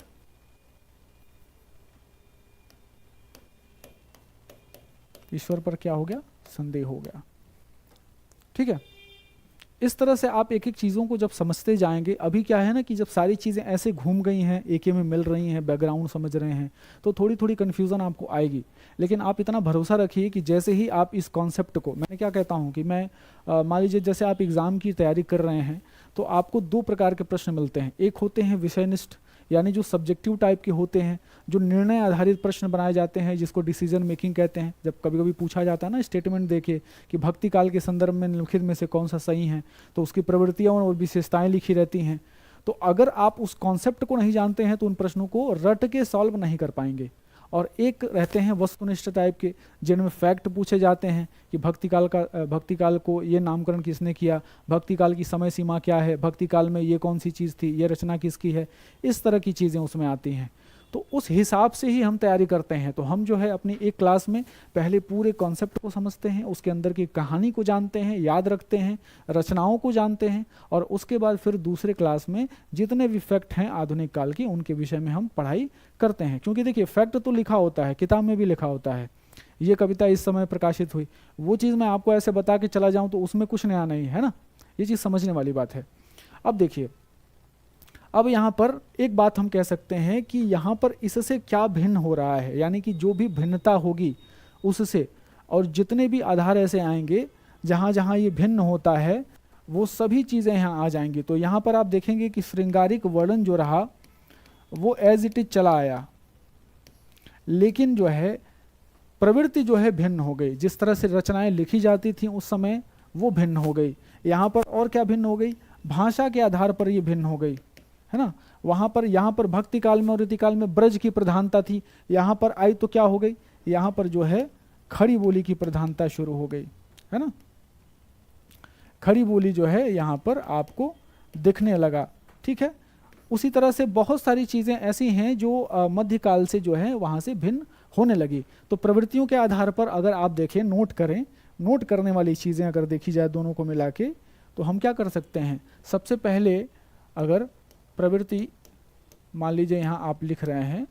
ईश्वर पर क्या हो गया, संदेह हो गया, ठीक है। इस तरह से आप एक एक चीज़ों को जब समझते जाएंगे, अभी क्या है ना कि जब सारी चीज़ें ऐसे घूम गई हैं, एक में मिल रही हैं, बैकग्राउंड समझ रहे हैं, तो थोड़ी थोड़ी कन्फ्यूज़न आपको आएगी। लेकिन आप इतना भरोसा रखिए कि जैसे ही आप इस कॉन्सेप्ट को, मैं क्या कहता हूँ कि मैं मान लीजिए जैसे आप एग्ज़ाम की तैयारी कर रहे हैं, तो आपको 2 प्रकार के प्रश्न मिलते हैं। एक होते हैं विषयनिष्ठ, यानी जो सब्जेक्टिव टाइप के होते हैं, जो निर्णय आधारित प्रश्न बनाए जाते हैं, जिसको डिसीजन मेकिंग कहते हैं। जब कभी कभी पूछा जाता है ना स्टेटमेंट देके कि भक्ति काल के संदर्भ में निम्नलिखित में से कौन सा सही है, तो उसकी प्रवृत्तियां और विशेषताएं लिखी रहती हैं। तो अगर आप उस कॉन्सेप्ट को नहीं जानते हैं तो उन प्रश्नों को रट के सॉल्व नहीं कर पाएंगे। और एक रहते हैं वस्तुनिष्ठ टाइप के, जिनमें फैक्ट पूछे जाते हैं कि भक्ति काल को ये नामकरण किसने किया, भक्ति काल की समय सीमा क्या है, भक्ति काल में ये कौन सी चीज़ थी, ये रचना किसकी है, इस तरह की चीज़ें उसमें आती हैं। तो उस हिसाब से ही हम तैयारी करते हैं। तो हम जो है अपनी एक क्लास में पहले पूरे कॉन्सेप्ट को समझते हैं, उसके अंदर की कहानी को जानते हैं, याद रखते हैं, रचनाओं को जानते हैं, और उसके बाद फिर दूसरे क्लास में जितने भी फैक्ट हैं आधुनिक काल के, उनके विषय में हम पढ़ाई करते हैं। क्योंकि देखिए फैक्ट तो लिखा होता है, किताब में भी लिखा होता है, ये कविता इस समय प्रकाशित हुई, वो चीज़ मैं आपको ऐसे बता के चला जाऊँ तो उसमें कुछ नया नहीं है ना। ये चीज़ समझने वाली बात है। अब देखिए, अब यहाँ पर एक बात हम कह सकते हैं कि यहाँ पर इससे क्या भिन्न हो रहा है, यानी कि जो भी भिन्नता होगी उससे, और जितने भी आधार ऐसे आएंगे जहाँ जहाँ ये भिन्न होता है, वो सभी चीज़ें यहाँ आ जाएंगी। तो यहाँ पर आप देखेंगे कि श्रृंगारिक वर्णन जो रहा वो एज इट इज चला आया, लेकिन जो है प्रवृत्ति जो है भिन्न हो गई। जिस तरह से रचनाएं लिखी जाती थी उस समय वो भिन्न हो गई। यहाँ पर और क्या भिन्न हो गई, भाषा के आधार पर ये भिन्न हो गई, है ना। वहाँ पर, यहाँ पर भक्ति काल में और रीतिकाल में ब्रज की प्रधानता थी, यहाँ पर आई तो क्या हो गई, यहाँ पर जो है खड़ी बोली की प्रधानता शुरू हो गई, है ना। खड़ी बोली जो है यहाँ पर आपको दिखने लगा, ठीक है। उसी तरह से बहुत सारी चीज़ें ऐसी हैं जो मध्यकाल से जो है वहाँ से भिन्न होने लगी। तो प्रवृत्तियों के आधार पर अगर आप देखें, नोट करें, नोट करने वाली चीज़ें अगर देखी जाए दोनों को मिला के, तो हम क्या कर सकते हैं। सबसे पहले अगर प्रवृत्ति मान लीजिए यहाँ आप लिख रहे हैं,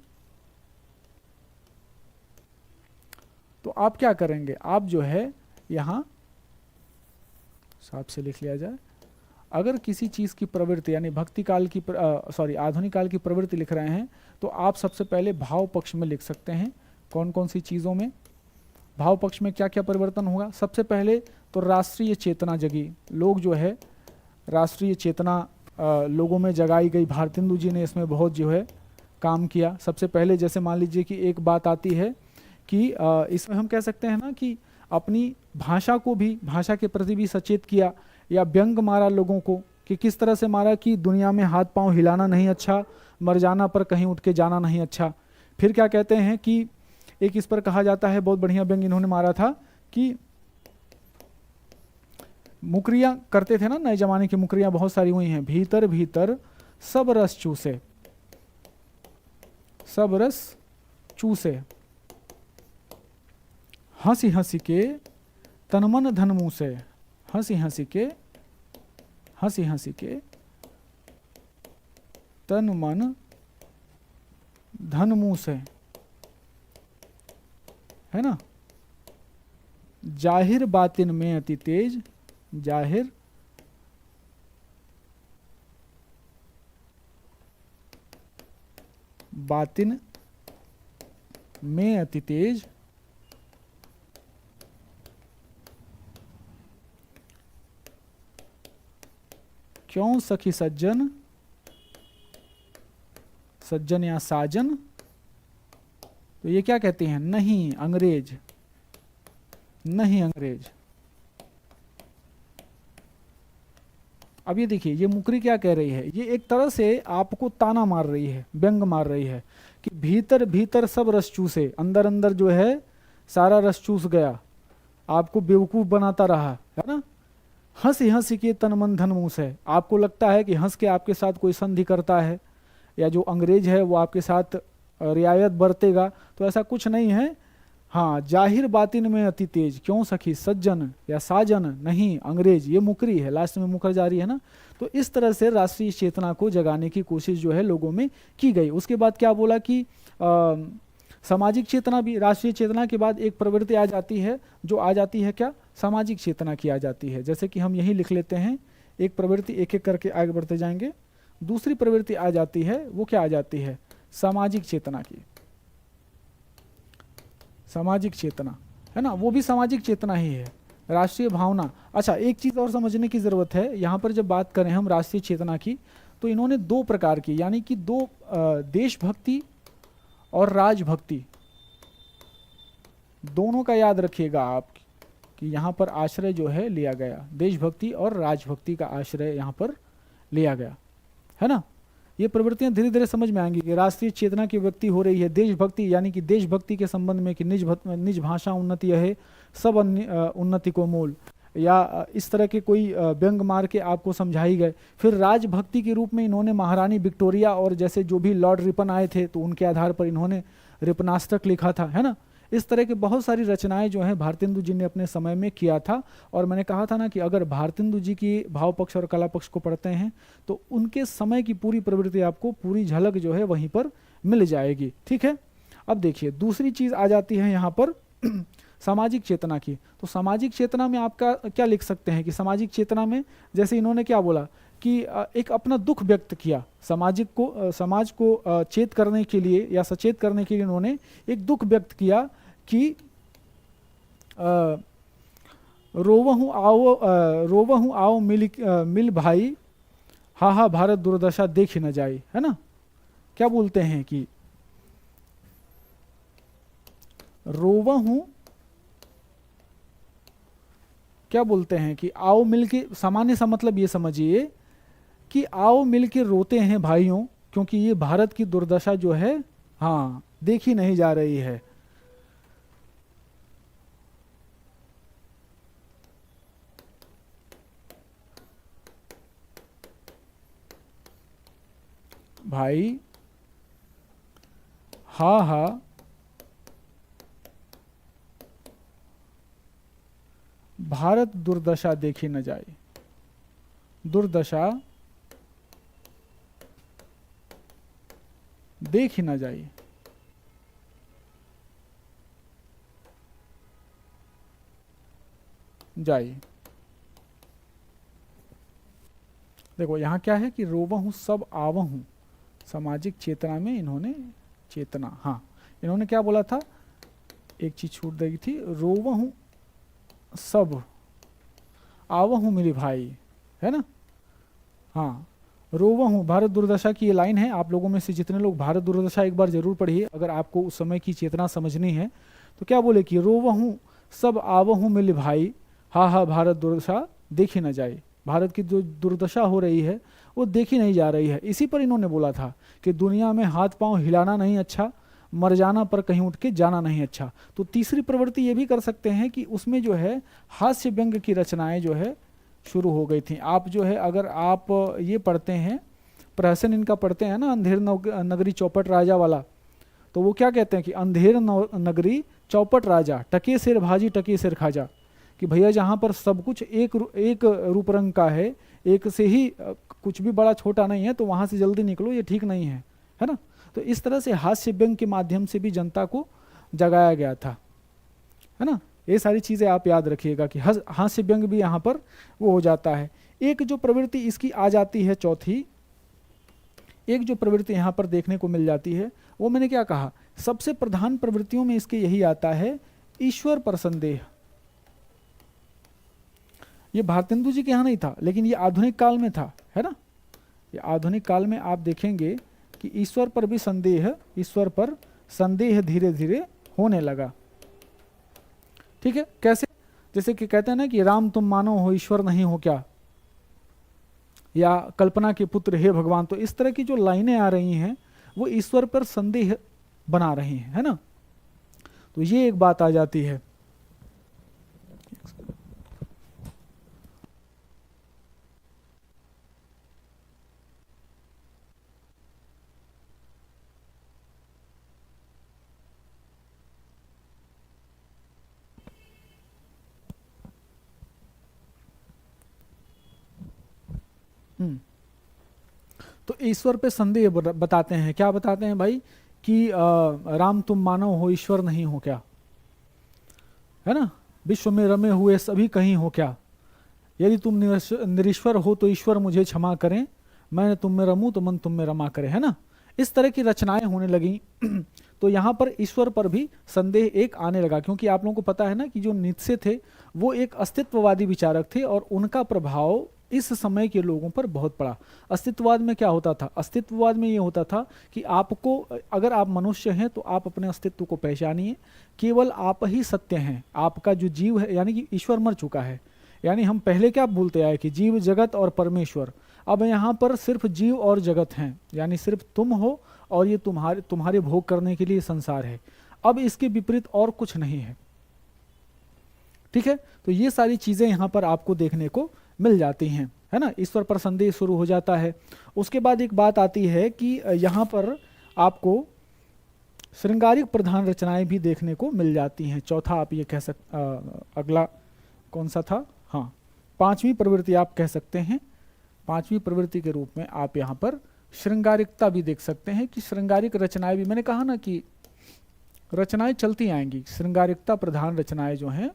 तो आप क्या करेंगे, आप जो है यहाँ साफ से लिख लिया जाए, अगर किसी चीज़ की प्रवृत्ति यानी भक्ति काल की आधुनिक काल की प्रवृत्ति लिख रहे हैं तो आप सबसे पहले भाव पक्ष में लिख सकते हैं। कौन कौन सी चीज़ों में, भाव पक्ष में क्या क्या परिवर्तन होगा। सबसे पहले तो राष्ट्रीय चेतना जगी, लोग जो है राष्ट्रीय चेतना लोगों में जगाई गई। भारतेंदु जी ने इसमें बहुत जो है काम किया। सबसे पहले जैसे मान लीजिए कि एक बात आती है कि इसमें हम कह सकते हैं ना कि अपनी भाषा को भी, भाषा के प्रति भी सचेत किया, या व्यंग मारा लोगों को कि किस तरह से मारा कि दुनिया में हाथ पांव हिलाना नहीं अच्छा, मर जाना पर कहीं उठ के जाना नहीं अच्छा। फिर क्या कहते हैं कि एक इस पर कहा जाता है, बहुत बढ़िया व्यंग इन्होंने मारा था कि मुकरियां करते थे ना, नए जमाने की मुकरियां बहुत सारी हुई हैं। भीतर भीतर सब रस चूसे, सब रस चूसे, हंसी हंसी के तनमन धन मुंह से, हंसी हंसी के, हंसी हंसी के तन मन धन मुंह से, है ना। जाहिर बातिन में अति तेज, जाहिर बातिन में अति तेज, क्यों सखी सज्जन, सज्जन या साजन। तो ये क्या कहते हैं, नहीं अंग्रेज, नहीं अंग्रेज। अब ये देखिए ये मुकरी क्या कह रही है, ये एक तरह से आपको ताना मार रही है, व्यंग मार रही है कि भीतर भीतर सब रस चूसे, अंदर अंदर जो है सारा रस चूस गया, आपको बेवकूफ बनाता रहा, है ना। हंसी हंसी के तन मन धन मुंह से, आपको लगता है कि हंस के आपके साथ कोई संधि करता है या जो अंग्रेज है वो आपके साथ रियायत बरतेगा, तो ऐसा कुछ नहीं है। हाँ, जाहिर बातिन में अति तेज, क्यों सखी सज्जन या साजन, नहीं अंग्रेज। ये मुकरी है, लास्ट में मुकर जा रही है ना। तो इस तरह से राष्ट्रीय चेतना को जगाने की कोशिश जो है लोगों में की गई। उसके बाद क्या बोला कि सामाजिक चेतना भी, राष्ट्रीय चेतना के बाद एक प्रवृत्ति आ जाती है, जो आ जाती है क्या, सामाजिक चेतना की आ जाती है। जैसे कि हम यही लिख लेते हैं, एक प्रवृत्ति एक एक करके आगे बढ़ते जाएंगे। दूसरी प्रवृत्ति आ जाती है, वो क्या आ जाती है, सामाजिक चेतना की, सामाजिक चेतना, है ना, वो भी सामाजिक चेतना ही है, राष्ट्रीय भावना। अच्छा, एक चीज़ और समझने की ज़रूरत है यहाँ पर, जब बात करें हम राष्ट्रीय चेतना की, तो इन्होंने दो प्रकार की, यानी कि दो, देशभक्ति और राजभक्ति, दोनों का याद रखिएगा आप कि यहाँ पर आश्रय जो है लिया गया, देशभक्ति और राजभक्ति का आश्रय यहाँ पर लिया गया, है ना। ये प्रवृत्तियां धीरे धीरे समझ में आएंगी कि राष्ट्रीय चेतना की व्यक्ति हो रही है। देशभक्ति यानी कि देशभक्ति के संबंध में कि निज भाषा उन्नति है, सब उन्नति को मूल, या इस तरह के कोई व्यंग मार के आपको समझाई गए। फिर राजभक्ति के रूप में इन्होंने महारानी विक्टोरिया और जैसे जो भी लॉर्ड रिपन आए थे तो उनके आधार पर इन्होंने रिपनाष्टक लिखा था, है ना। इस तरह के बहुत सारी रचनाएं जो हैं भारतेंदु जी ने अपने समय में किया था। और मैंने कहा था ना कि अगर भारतेंदु जी की भाव पक्ष और कला पक्ष को पढ़ते हैं तो उनके समय की पूरी प्रवृत्ति आपको पूरी झलक जो है वहीं पर मिल जाएगी, ठीक है। अब देखिए दूसरी चीज आ जाती है यहाँ पर सामाजिक चेतना की। तो सामाजिक चेतना में आपका क्या लिख सकते हैं कि सामाजिक चेतना में जैसे इन्होंने क्या बोला कि एक अपना दुख व्यक्त किया, समाज को चेत करने के लिए या सचेत करने के लिए इन्होंने एक दुख व्यक्त किया कि रोवहूँ आओ मिल भाई, हा हा भारत दुर्दशा देखी न जाई, है ना। क्या बोलते हैं कि रोवहूँ, क्या बोलते हैं कि आओ मिल के, सामान्य सा मतलब ये समझिए कि आओ मिल के रोते हैं भाइयों, क्योंकि ये भारत की दुर्दशा जो है हाँ देखी नहीं जा रही है। भाई हा हा भारत दुर्दशा देखी न जाए, दुर्दशा देखी न जाए। जाए देखो यहाँ क्या है कि रोवहूँ सब आवहूँ, सामाजिक चेतना में इन्होंने चेतना, हाँ इन्होंने क्या बोला था, एक चीज छूट गई थी, रोवहूँ सब आवहूँ मेरे भाई, है ना। हाँ, रोवहूँ, भारत दुर्दशा की ये लाइन है। आप लोगों में से जितने लोग भारत दुर्दशा एक बार जरूर पढ़िए, अगर आपको उस समय की चेतना समझनी है तो क्या बोले कि रोवहूँ सब आवहूँ मिल भाई, हा हा भारत दुर्दशा देखी न जाए। भारत की जो दुर्दशा हो रही है वो देखी नहीं जा रही है। इसी पर इन्होंने बोला था कि दुनिया में हाथ पांव हिलाना नहीं अच्छा, मर जाना पर कहीं उठ के जाना नहीं अच्छा। तो तीसरी प्रवृत्ति ये भी कर सकते हैं कि उसमें जो है हास्य व्यंग की रचनाएं जो है शुरू हो गई थी। आप जो है अगर आप ये पढ़ते हैं, प्रहसन इनका पढ़ते हैं ना, अंधेर नगरी चौपट राजा वाला, तो वो क्या कहते हैं कि अंधेर नगरी चौपट राजा, टके सिर भाजी टके सिर खाजा, कि भैया जहाँ पर सब कुछ एक रूप रंग का है, एक से ही कुछ भी बड़ा छोटा नहीं है, तो वहाँ से जल्दी निकलो, ये ठीक नहीं है ना। तो इस तरह से हास्य व्यंग के माध्यम से भी जनता को जगाया गया था, है ना। ये सारी चीज़ें आप याद रखिएगा कि हास्य व्यंग भी यहाँ पर वो हो जाता है। एक जो प्रवृत्ति इसकी आ जाती है चौथी, एक जो प्रवृत्ति यहाँ पर देखने को मिल जाती है, वो मैंने क्या कहा, सबसे प्रधान प्रवृत्तियों में इसके यही आता है, ईश्वर पर संदेह। ये भारतेंदु जी के यहाँ नहीं था, लेकिन ये आधुनिक काल में था, है ना। ये आधुनिक काल में आप देखेंगे कि ईश्वर पर भी संदेह, ईश्वर पर संदेह धीरे धीरे होने लगा। ठीक है, कैसे, जैसे कि कहते हैं ना कि राम तुम मानो हो ईश्वर नहीं हो क्या, या कल्पना के पुत्र हे भगवान। तो इस तरह की जो लाइनें आ रही हैं वो ईश्वर पर संदेह बना रही हैं, है ना। तो ये एक बात आ जाती है। तो ईश्वर पे संदेह बताते हैं, क्या बताते हैं भाई कि राम तुम मानो हो ईश्वर नहीं हो क्या, है ना। विश्व में रमे हुए सभी कहीं हो क्या, यदि तुम निरीश्वर हो तो ईश्वर मुझे क्षमा करें, मैं तुम में रमूं तो मन तुम में रमा करे, है ना। इस तरह की रचनाएं होने लगी। तो यहाँ पर ईश्वर पर भी संदेह एक आने लगा, क्योंकि आप लोगों को पता है ना कि जो नीत्शे थे वो एक अस्तित्ववादी विचारक थे, और उनका प्रभाव इस समय के लोगों पर बहुत पड़ा। अस्तित्ववाद में क्या होता था, अस्तित्ववाद में ये होता था कि आपको, अगर आप मनुष्य हैं तो आप अपने अस्तित्व को पहचानिए, केवल आप ही सत्य हैं, आपका जो जीव है, यानी कि ईश्वर मर चुका है। यानी हम पहले क्या भूलते आए कि जीव जगत और परमेश्वर, अब यहाँ पर सिर्फ जीव और जगत हैं, यानी सिर्फ तुम हो और ये तुम्हारे भोग करने के लिए संसार है। अब इसके विपरीत और कुछ नहीं है। ठीक है, तो ये सारी चीजें यहाँ पर आपको देखने को मिल जाती हैं, है ना। ईश्वर पर संदेह शुरू हो जाता है। उसके बाद एक बात आती है कि यहाँ पर आपको श्रृंगारिक प्रधान रचनाएं भी देखने को मिल जाती हैं। चौथा आप ये कह अगला कौन सा था, हाँ, पांचवी प्रवृत्ति आप कह सकते हैं। पांचवी प्रवृत्ति के रूप में आप यहाँ पर श्रृंगारिकता भी देख सकते हैं कि श्रृंगारिक रचनाएं भी, मैंने कहा ना कि रचनाएं चलती आएंगी, श्रृंगारिकता प्रधान रचनाएं जो हैं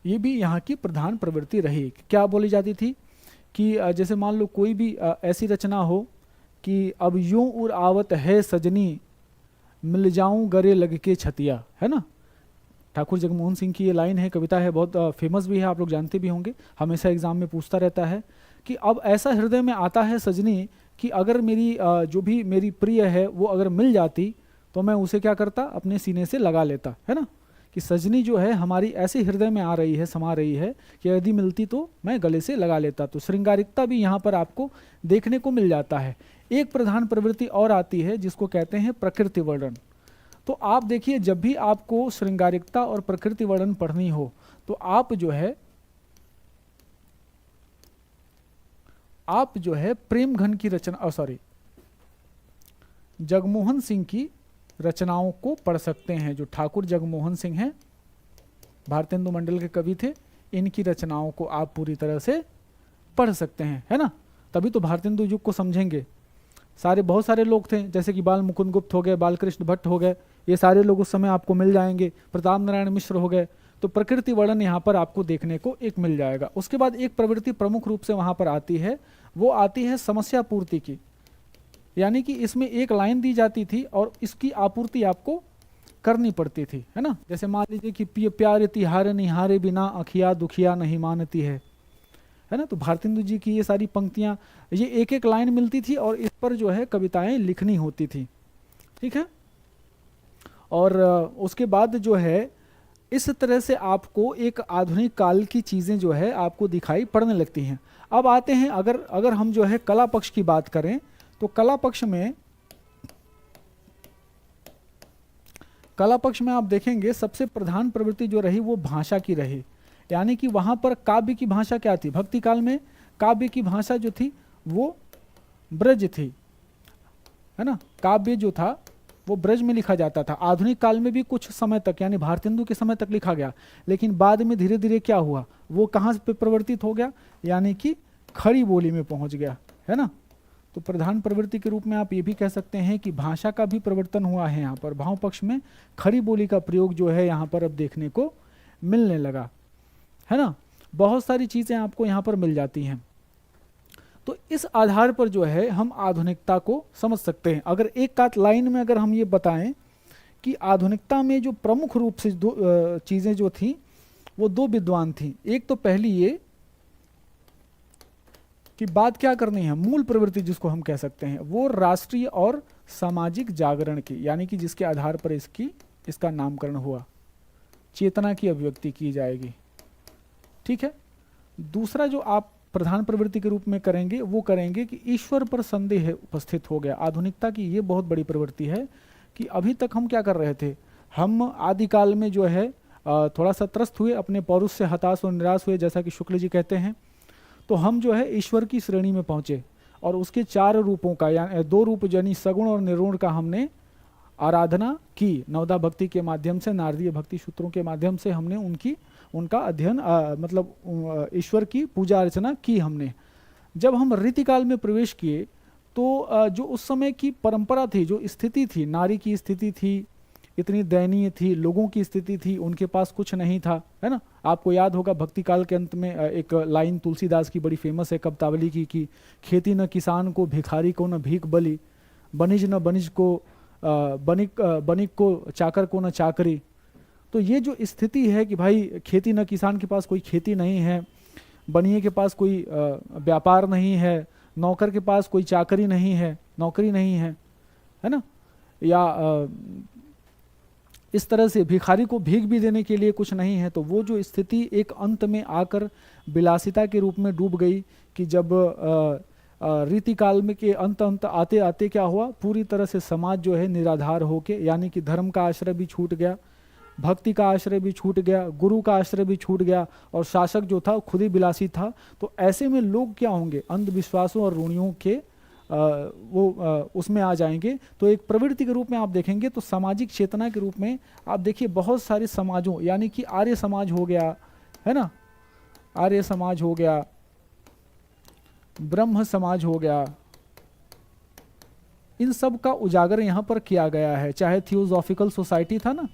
ये भी यहाँ की प्रधान प्रवृत्ति रही। क्या बोली जाती थी कि जैसे मान लो कोई भी ऐसी रचना हो कि अब यूं उर आवत है सजनी, मिल जाऊं गरे लग के छतिया, है ना। ठाकुर जगमोहन सिंह की ये लाइन है, कविता है, बहुत फेमस भी है, आप लोग जानते भी होंगे, हमेशा एग्जाम में पूछता रहता है कि अब ऐसा हृदय में आता है सजनी कि अगर मेरी जो भी मेरी प्रिय है वो अगर मिल जाती तो मैं उसे क्या करता, अपने सीने से लगा लेता, है ना। कि सजनी जो है हमारी ऐसे हृदय में आ रही है, समा रही है कि यदि मिलती तो मैं गले से लगा लेता। तो श्रृंगारिकता भी यहाँ पर आपको देखने को मिल जाता है। एक प्रधान प्रवृत्ति और आती है जिसको कहते हैं प्रकृति वर्णन। तो आप देखिए, जब भी आपको श्रृंगारिकता और प्रकृति वर्णन पढ़नी हो तो आप जो है प्रेम घन की रचना, जगमोहन सिंह की रचनाओं को पढ़ सकते हैं। जो ठाकुर जगमोहन सिंह हैं, भारतेंदु मंडल के कवि थे, इनकी रचनाओं को आप पूरी तरह से पढ़ सकते हैं, है ना। तभी तो भारतेंदु युग को समझेंगे। बहुत सारे लोग थे, जैसे कि बाल मुकुंद गुप्त हो गए, बालकृष्ण भट्ट हो गए, ये सारे लोग उस समय आपको मिल जाएंगे, प्रताप नारायण मिश्र हो गए। तो प्रकृति वर्णन यहाँ पर आपको देखने को एक मिल जाएगा। उसके बाद एक प्रवृत्ति प्रमुख रूप से वहाँ पर आती है, वो आती है समस्या पूर्ति की, यानी कि इसमें एक लाइन दी जाती थी और इसकी आपूर्ति आपको करनी पड़ती थी, है ना। जैसे मान लीजिए कि प्यार तिहार निहारे बिना अखिया दुखिया नहीं मानती है ना। तो भारतेंदु जी की ये सारी पंक्तियां, ये एक एक लाइन मिलती थी और इस पर जो है कविताएं लिखनी होती थी, ठीक है। और उसके बाद जो है इस तरह से आपको एक आधुनिक काल की चीजें जो है आपको दिखाई पड़ने लगती हैं। अब आते हैं, अगर हम जो है कला पक्ष की बात करें, तो कला पक्ष में आप देखेंगे सबसे प्रधान प्रवृत्ति जो रही वो भाषा की रही, यानी कि वहां पर काव्य की भाषा क्या थी। भक्ति काल में काव्य की भाषा जो थी वो ब्रज थी, है ना। काव्य जो था वो ब्रज में लिखा जाता था। आधुनिक काल में भी कुछ समय तक, यानी भारतेंदु के समय तक लिखा गया, लेकिन बाद में धीरे धीरे क्या हुआ, वो कहाँ पे परिवर्तित हो गया, यानी कि खड़ी बोली में पहुंच गया, है ना। तो प्रधान प्रवृत्ति के रूप में आप ये भी कह सकते हैं कि भाषा का भी परिवर्तन हुआ है। यहाँ पर भाव पक्ष में खड़ी बोली का प्रयोग जो है यहाँ पर अब देखने को मिलने लगा, है ना। बहुत सारी चीजें आपको यहाँ पर मिल जाती हैं। तो इस आधार पर जो है हम आधुनिकता को समझ सकते हैं। अगर एक आध लाइन में अगर हम ये बताएं कि आधुनिकता में जो प्रमुख रूप से दो चीजें जो थी वो दो विद्वान थी। एक तो पहली ये कि बात क्या करनी है, मूल प्रवृत्ति जिसको हम कह सकते हैं, वो राष्ट्रीय और सामाजिक जागरण की, यानी कि जिसके आधार पर इसका नामकरण हुआ, चेतना की अभिव्यक्ति की जाएगी, ठीक है। दूसरा जो आप प्रधान प्रवृत्ति के रूप में करेंगे वो करेंगे कि ईश्वर पर संदेह उपस्थित हो गया। आधुनिकता की ये बहुत बड़ी प्रवृत्ति है कि अभी तक हम क्या कर रहे थे, हम आदिकाल में जो है थोड़ा सा त्रस्त हुए, अपने पौरुष से हताश और निराश हुए, जैसा कि शुक्ल जी कहते हैं। तो हम जो है ईश्वर की श्रेणी में पहुंचे और उसके चार रूपों का, यानी दो रूप यानी सगुण और निर्गुण का हमने आराधना की। नवदा भक्ति के माध्यम से, नारदीय भक्ति सूत्रों के माध्यम से हमने उनका अध्ययन मतलब ईश्वर की पूजा अर्चना की हमने। जब हम रीतिकाल में प्रवेश किए तो जो उस समय की परंपरा थी, जो स्थिति थी, नारी की स्थिति थी, इतनी दयनीय थी, लोगों की स्थिति थी, उनके पास कुछ नहीं था, है ना। आपको याद होगा भक्ति काल के अंत में एक लाइन तुलसीदास की बड़ी फेमस है कब्तावली की कि खेती न किसान को, भिखारी को न भीख बली, बनिज न बनिज को, बनिक को, चाकर को न चाकरी। तो ये जो स्थिति है कि भाई खेती न किसान के पास कोई खेती नहीं है, बनिए के पास कोई व्यापार नहीं है, नौकर के पास कोई चाकरी नहीं है, नौकरी नहीं है ना, या इस तरह से भिखारी को भीख भी देने के लिए कुछ नहीं है। तो वो जो स्थिति एक अंत में आकर विलासिता के रूप में डूब गई कि जब रीतिकाल में के अंत आते आते क्या हुआ, पूरी तरह से समाज जो है निराधार होके, यानी कि धर्म का आश्रय भी छूट गया, भक्ति का आश्रय भी छूट गया, गुरु का आश्रय भी छूट गया, और शासक जो था खुद ही विलासी था। तो ऐसे में लोग क्या होंगे, अंधविश्वासों और रूढ़ियों के उसमें आ जाएंगे। तो एक प्रवृत्ति के रूप में आप देखेंगे तो सामाजिक चेतना के रूप में आप देखिए बहुत सारे समाजों, यानी कि आर्य समाज हो गया, है ना, आर्य समाज हो गया, ब्रह्म समाज हो गया, इन सब का उजागर यहाँ पर किया गया है। चाहे थियोसॉफिकल सोसाइटी था ना,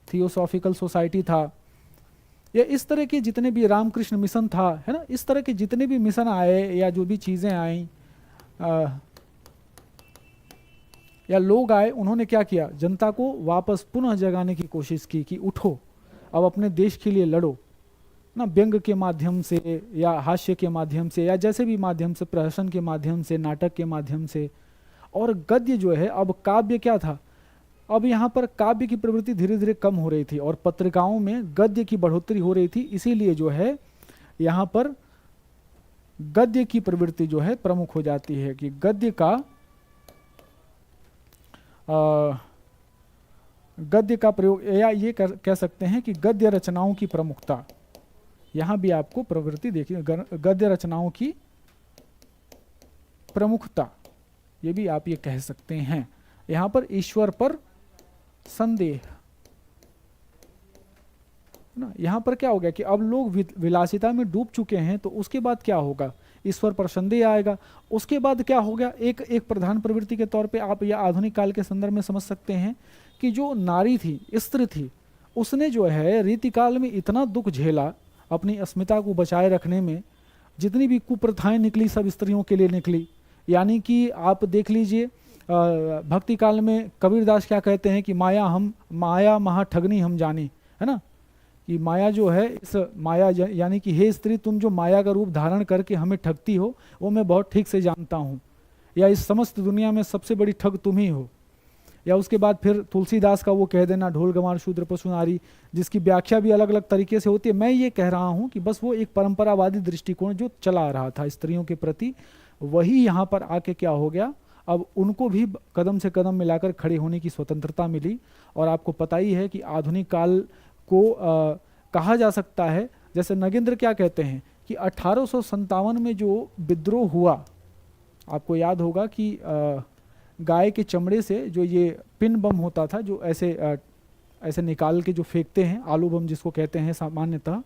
थियोसॉफिकल सोसाइटी था, या इस तरह के जितने भी रामकृष्ण मिशन था, है ना, इस तरह के जितने भी मिशन आए या जो भी चीज़ें आई या लोग आए, उन्होंने क्या किया, जनता को वापस पुनः जगाने की कोशिश की कि उठो, अब अपने देश के लिए लड़ो ना, व्यंग के माध्यम से या हास्य के माध्यम से या जैसे भी माध्यम से, प्रहसन के माध्यम से, नाटक के माध्यम से। और गद्य जो है, अब काव्य क्या था, अब यहाँ पर काव्य की प्रवृत्ति धीरे धीरे कम हो रही थी और पत्रिकाओं में गद्य की बढ़ोतरी हो रही थी। इसीलिए जो है यहाँ पर गद्य की प्रवृत्ति जो है प्रमुख हो जाती है कि गद्य का प्रयोग, या ये कह सकते हैं कि गद्य रचनाओं की प्रमुखता, यहां भी आपको प्रवृत्ति देखिए, गद्य रचनाओं की प्रमुखता, ये भी आप ये कह सकते हैं। यहां पर ईश्वर पर संदेह ना, यहाँ पर क्या हो गया कि अब लोग विलासिता में डूब चुके हैं, तो उसके बाद क्या होगा, ईश्वर पर संदेह आएगा। उसके बाद क्या हो गया, एक प्रधान प्रवृत्ति के तौर पे आप या आधुनिक काल के संदर्भ में समझ सकते हैं कि जो नारी थी, स्त्री थी, उसने जो है रीतिकाल में इतना दुख झेला अपनी अस्मिता को बचाए रखने में। जितनी भी कुप्रथाएं निकली सब स्त्रियों के लिए निकली। यानी कि आप देख लीजिए भक्ति काल में कबीरदास क्या कहते हैं कि माया महा ठगनी हम जानी, है ना, कि माया जो है, इस माया यानी कि हे स्त्री तुम जो माया का रूप धारण करके हमें ठगती हो वो मैं बहुत ठीक से जानता हूँ, या इस समस्त दुनिया में सबसे बड़ी ठग तुम ही हो। या उसके बाद फिर तुलसीदास का वो कह देना ढोल गंवार शूद्र पशु नारी, जिसकी व्याख्या भी अलग अलग तरीके से होती है। मैं ये कह रहा हूँ कि बस वो एक परंपरावादी दृष्टिकोण जो चला आ रहा था स्त्रियों के प्रति, वही यहाँ पर आके क्या हो गया, अब उनको भी कदम से कदम मिलाकर खड़े होने की स्वतंत्रता मिली। और आपको पता ही है कि आधुनिक काल को कहा जा सकता है, जैसे नगेंद्र क्या कहते हैं कि 1857 में जो विद्रोह हुआ, आपको याद होगा कि गाय के चमड़े से जो ये पिन बम होता था, जो ऐसे निकाल के जो फेंकते हैं, आलू बम जिसको कहते हैं सामान्यतः,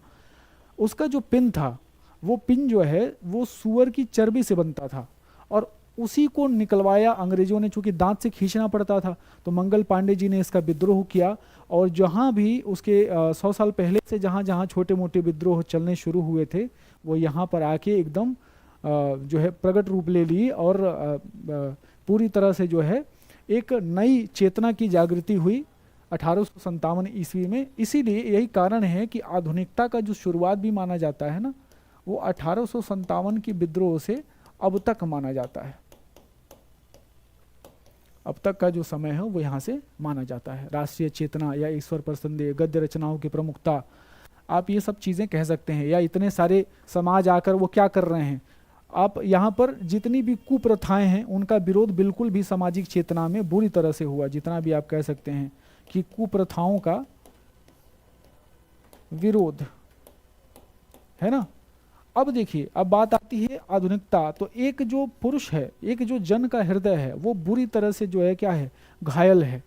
उसका जो पिन था वो पिन जो है वो सूअर की चर्बी से बनता था, और उसी को निकलवाया अंग्रेजों ने। चूंकि दांत से खींचना पड़ता था तो मंगल पांडे जी ने इसका विद्रोह किया। और जहाँ भी उसके 100 साल पहले से जहाँ जहाँ छोटे मोटे विद्रोह चलने शुरू हुए थे, वो यहाँ पर आके एकदम जो है प्रकट रूप ले ली, और पूरी तरह से जो है एक नई चेतना की जागृति हुई 1857 ईस्वी में। इसीलिए यही कारण है कि आधुनिकता का जो शुरुआत भी माना जाता है ना, वो 1857 की विद्रोह से अब तक माना जाता है। अब तक का जो समय है वो यहाँ से माना जाता है। राष्ट्रीय चेतना या ईश्वर पर संदेह, गद्य रचनाओं की प्रमुखता, आप ये सब चीज़ें कह सकते हैं। या इतने सारे समाज आकर वो क्या कर रहे हैं, आप यहाँ पर जितनी भी कुप्रथाएं हैं उनका विरोध बिल्कुल भी सामाजिक चेतना में बुरी तरह से हुआ। जितना भी आप कह सकते हैं कि कुप्रथाओं का विरोध है ना। अब देखिए, अब बात आती है आधुनिकता। तो एक जो पुरुष है, एक जो जन का हृदय है, वो बुरी तरह से जो है क्या है, घायल है।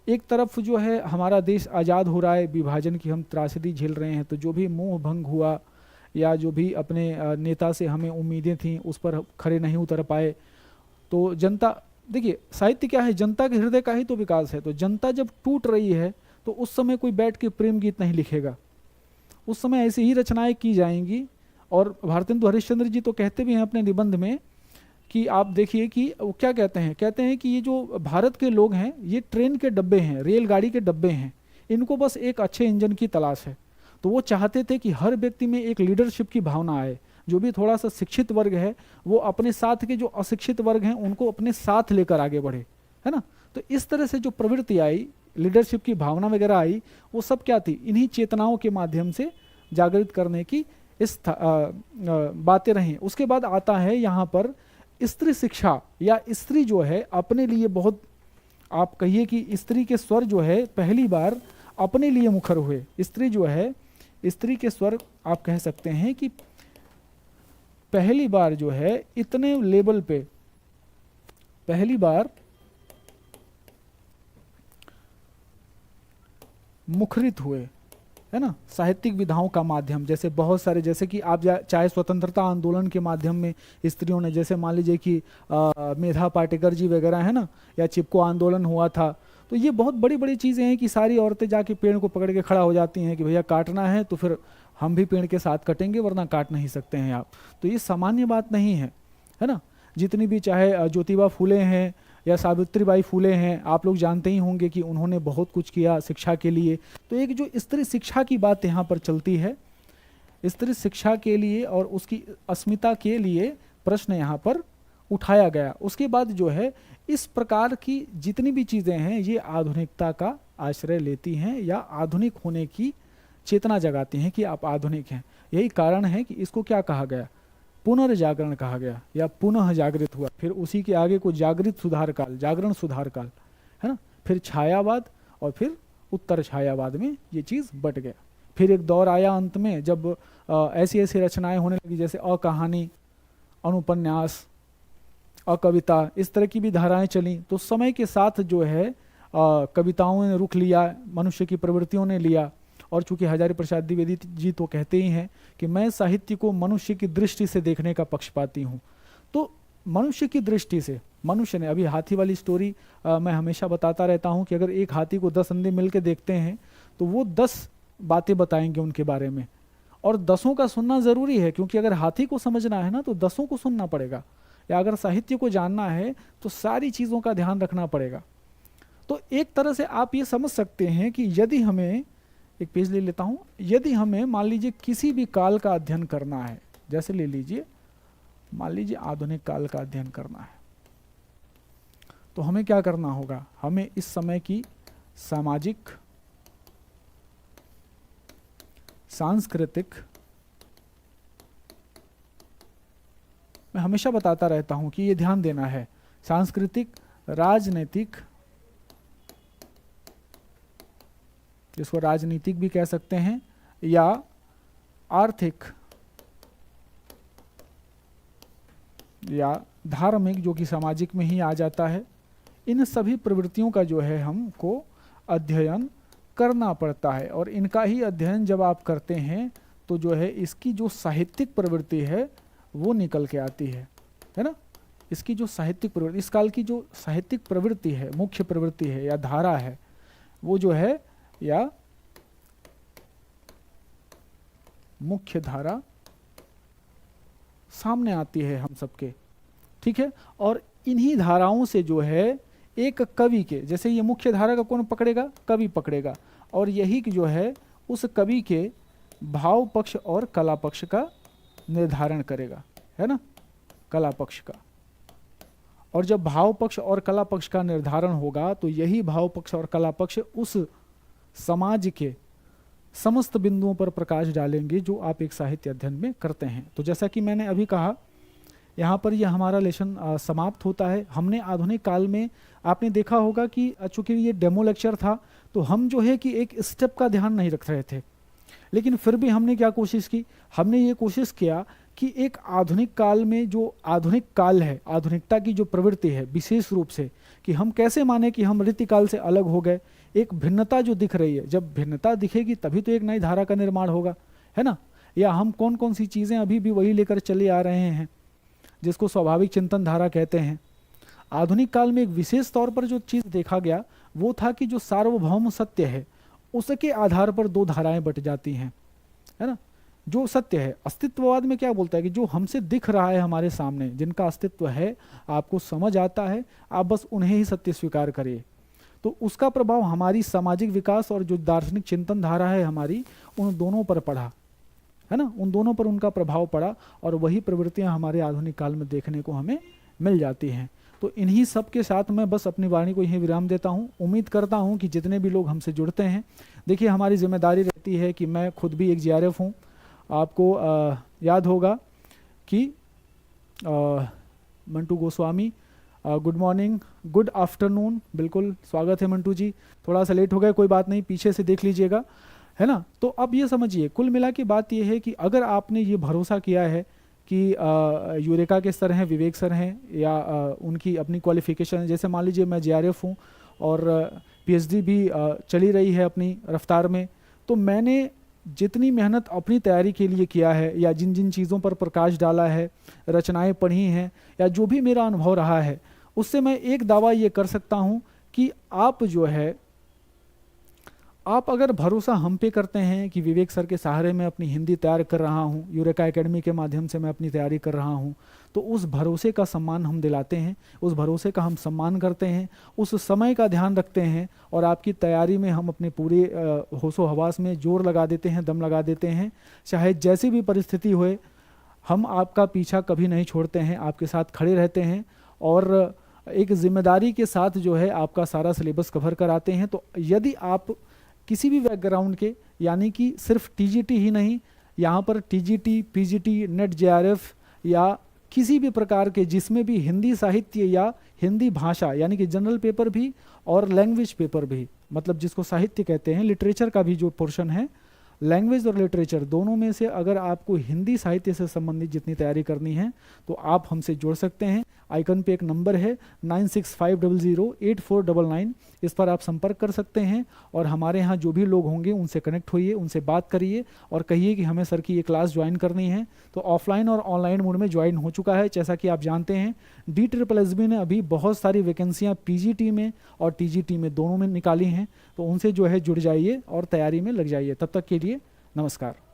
एक तरफ जो है हमारा देश आज़ाद हो रहा है, विभाजन की हम त्रासदी झेल रहे हैं, तो जो भी मोह भंग हुआ या जो भी अपने नेता से हमें उम्मीदें थीं उस पर खरे नहीं उतर पाए, तो जनता, देखिए साहित्य क्या है, जनता के हृदय का ही तो विकास है। तो जनता जब टूट रही है तो उस समय कोई बैठ के प्रेम गीत नहीं लिखेगा, उस समय ऐसी ही रचनाएं की जाएंगी। और भारतेंदु हरिश्चंद्र जी तो कहते भी हैं अपने निबंध में कि आप देखिए कि वो क्या कहते हैं कि ये जो भारत के लोग हैं ये ट्रेन के डब्बे हैं, रेलगाड़ी के डब्बे हैं, इनको बस एक अच्छे इंजन की तलाश है। तो वो चाहते थे कि हर व्यक्ति में एक लीडरशिप की भावना आए। जो भी थोड़ा सा शिक्षित वर्ग है वो अपने साथ के जो अशिक्षित वर्ग हैं उनको अपने साथ लेकर आगे बढ़े, है ना। तो इस तरह से जो प्रवृत्ति आई, लीडरशिप की भावना वगैरह आई, वो सब क्या थी, इन्हीं चेतनाओं के माध्यम से जागृत करने की इस बातें रहीं। उसके बाद आता है यहाँ पर स्त्री शिक्षा, या स्त्री जो है अपने लिए बहुत, आप कहिए कि स्त्री के स्वर जो है पहली बार अपने लिए मुखर हुए। स्त्री जो है, स्त्री के स्वर आप कह सकते हैं कि पहली बार जो है इतने लेवल पे पहली बार मुखरित हुए, है ना, साहित्यिक विधाओं का माध्यम। जैसे बहुत सारे, जैसे कि आप चाहे स्वतंत्रता आंदोलन के माध्यम में स्त्रियों ने, जैसे मान लीजिए कि मेधा पाटेकर जी वगैरह, है ना, या चिपको आंदोलन हुआ था। तो ये बहुत बड़ी बड़ी चीज़ें हैं कि सारी औरतें जाके पेड़ को पकड़ के खड़ा हो जाती हैं कि भैया काटना है तो फिर हम भी पेड़ के साथ कटेंगे, वरना काट नहीं सकते हैं आप। तो ये सामान्य बात नहीं है, है ना। जितनी भी चाहे ज्योतिबा फूले हैं या सावित्रीबाई फूले हैं, आप लोग जानते ही होंगे कि उन्होंने बहुत कुछ किया शिक्षा के लिए। तो एक जो स्त्री शिक्षा की बात यहाँ पर चलती है, स्त्री शिक्षा के लिए और उसकी अस्मिता के लिए प्रश्न यहाँ पर उठाया गया। उसके बाद जो है इस प्रकार की जितनी भी चीज़ें हैं ये आधुनिकता का आश्रय लेती हैं या आधुनिक होने की चेतना जगाती हैं कि आप आधुनिक हैं। यही कारण है कि इसको क्या कहा गया, पुनर्जागरण कहा गया, या पुनः जागृत हुआ। फिर उसी के आगे को जागृत सुधार काल, जागरण सुधार काल, है ना। फिर छायावाद, और फिर उत्तर छायावाद में ये चीज़ बट गया। फिर एक दौर आया अंत में जब ऐसी ऐसी रचनाएं होने लगी, जैसे अकहानी, अनुपन्यास, अकविता, इस तरह की भी धाराएं चली। तो समय के साथ जो है कविताओं ने रुख लिया, मनुष्य की प्रवृत्तियों ने लिया। और चूंकि हजारी प्रसाद द्विवेदी जी तो कहते ही हैं कि मैं साहित्य को मनुष्य की दृष्टि से देखने का पक्षपाती हूँ। तो मनुष्य की दृष्टि से, मनुष्य ने, अभी हाथी वाली स्टोरी मैं हमेशा बताता रहता हूँ कि अगर एक हाथी को 10 अंधे मिल के देखते हैं तो वो 10 बातें बताएंगे उनके बारे में, और 10 का सुनना ज़रूरी है, क्योंकि अगर हाथी को समझना है ना तो 10 को सुनना पड़ेगा, या अगर साहित्य को जानना है तो सारी चीज़ों का ध्यान रखना पड़ेगा। तो एक तरह से आप ये समझ सकते हैं कि यदि हमें, एक पेज ले लेता हूँ, यदि हमें मान लीजिए किसी भी काल का अध्ययन करना है, जैसे ले लीजिए मान लीजिए आधुनिक काल का अध्ययन करना है, तो हमें क्या करना होगा, हमें इस समय की सामाजिक, सांस्कृतिक, मैं हमेशा बताता रहता हूं कि ये ध्यान देना है, सांस्कृतिक, राजनीतिक, जिसको राजनीतिक भी कह सकते हैं, या आर्थिक या धार्मिक, जो कि सामाजिक में ही आ जाता है, इन सभी प्रवृत्तियों का जो है हमको अध्ययन करना पड़ता है। और इनका ही अध्ययन जब आप करते हैं तो जो है इसकी जो साहित्यिक प्रवृत्ति है वो निकल के आती है ना। इसकी जो साहित्यिक प्रवृत्ति, इस काल की जो साहित्यिक प्रवृत्ति है, मुख्य प्रवृत्ति है या धारा है, वो जो है या मुख्य धारा सामने आती है हम सबके, ठीक है। और इन्हीं धाराओं से जो है एक कवि के, जैसे ये मुख्य धारा का कौन पकड़ेगा, कवि पकड़ेगा, और यही जो है उस कवि के भाव पक्ष और कला पक्ष का निर्धारण करेगा, है ना, कला पक्ष का। और जब भाव पक्ष और कला पक्ष का निर्धारण होगा तो यही भाव पक्ष और कला पक्ष उस समाज के समस्त बिंदुओं पर प्रकाश डालेंगे जो आप एक साहित्य अध्ययन में करते हैं। तो जैसा कि मैंने अभी कहा, यहाँ पर यह हमारा लेसन समाप्त होता है। हमने आधुनिक काल में, आपने देखा होगा कि चूंकि ये डेमो लेक्चर था तो हम जो है कि एक स्टेप का ध्यान नहीं रख रहे थे, लेकिन फिर भी हमने क्या कोशिश की, हमने ये कोशिश किया कि एक आधुनिक काल में जो आधुनिक काल है, आधुनिकता की जो प्रवृत्ति है विशेष रूप से, कि हम कैसे माने कि हम रीतिकाल से अलग हो गए। एक भिन्नता जो दिख रही है, जब भिन्नता दिखेगी तभी तो एक नई धारा का निर्माण होगा, है ना। या हम कौन कौन सी चीज़ें अभी भी वही लेकर चले आ रहे हैं जिसको स्वाभाविक चिंतन धारा कहते हैं। आधुनिक काल में एक विशेष तौर पर जो चीज़ देखा गया वो था कि जो सार्वभौम सत्य है उसके आधार पर दो धाराएं बट जाती हैं, है ना। जो सत्य है, अस्तित्ववाद में क्या बोलता है कि जो हमसे दिख रहा है हमारे सामने, जिनका अस्तित्व है, आपको समझ आता है, आप बस उन्हें ही सत्य स्वीकार करिए। तो उसका प्रभाव हमारी सामाजिक विकास और जो दार्शनिक चिंतन धारा है हमारी, उन दोनों पर पड़ा, है ना, उन दोनों पर उनका प्रभाव पड़ा, और वही प्रवृत्तियां हमारे आधुनिक काल में देखने को हमें मिल जाती हैं। तो इन्हीं सब के साथ मैं बस अपनी वाणी को यहीं विराम देता हूँ। उम्मीद करता हूँ कि जितने भी लोग हमसे जुड़ते हैं, देखिए हमारी जिम्मेदारी रहती है कि मैं खुद भी एक जीआरएफ हूँ। आपको याद होगा कि Mantu Goswami, good morning, good afternoon, बिल्कुल स्वागत है मंटू जी। थोड़ा सा लेट हो गया, कोई बात नहीं, पीछे से देख लीजिएगा, है ना। तो अब ये समझिए, कुल मिला के बात ये है कि अगर आपने ये भरोसा किया है कि यूरेका के सर हैं, विवेक सर हैं, या उनकी अपनी क्वालिफिकेशन, जैसे मान लीजिए मैं जेआरएफ हूँ और पीएचडी भी चली रही है अपनी रफ्तार में, तो मैंने जितनी मेहनत अपनी तैयारी के लिए किया है, या जिन जिन चीज़ों पर प्रकाश डाला है, रचनाएं पढ़ी हैं, या जो भी मेरा अनुभव रहा है, उससे मैं एक दावा ये कर सकता हूँ कि आप जो है, आप अगर भरोसा हम पे करते हैं कि विवेक सर के सहारे मैं अपनी हिंदी तैयार कर रहा हूँ, यूरेका एकेडमी के माध्यम से मैं अपनी तैयारी कर रहा हूँ, तो उस भरोसे का सम्मान हम दिलाते हैं, उस भरोसे का हम सम्मान करते हैं, उस समय का ध्यान रखते हैं, और आपकी तैयारी में हम अपने पूरे होशो हवास में जोर लगा देते हैं, दम लगा देते हैं। चाहे जैसी भी परिस्थिति होए, हम आपका पीछा कभी नहीं छोड़ते हैं, आपके साथ खड़े रहते हैं, और एक जिम्मेदारी के साथ जो है आपका सारा सिलेबस कवर कराते हैं। तो यदि आप किसी भी बैकग्राउंड के, यानी कि सिर्फ टीजीटी ही नहीं, यहाँ पर टीजीटी, पीजीटी, नेट जेआरएफ, या किसी भी प्रकार के जिसमें भी हिंदी साहित्य या हिंदी भाषा, यानी कि जनरल पेपर भी और लैंग्वेज पेपर भी, मतलब जिसको साहित्य कहते हैं, लिटरेचर का भी जो पोर्शन है, लैंग्वेज और लिटरेचर दोनों में से अगर आपको हिंदी साहित्य से संबंधित जितनी तैयारी करनी है तो आप हमसे जुड़ सकते हैं। आइकन पे एक नंबर है 96500849, इस पर आप संपर्क कर सकते हैं और हमारे यहाँ जो भी लोग होंगे उनसे कनेक्ट होइए, उनसे बात करिए और कहिए कि हमें सर की ये क्लास ज्वाइन करनी है। तो ऑफलाइन और ऑनलाइन मोड में ज्वाइन हो चुका है। जैसा कि आप जानते हैं DSSB ने अभी बहुत सारी वैकेंसियाँ PGT में और TGT में दोनों में निकाली हैं, तो उनसे जो है जुड़ जाइए और तैयारी में लग जाइए। तब तक के लिए नमस्कार।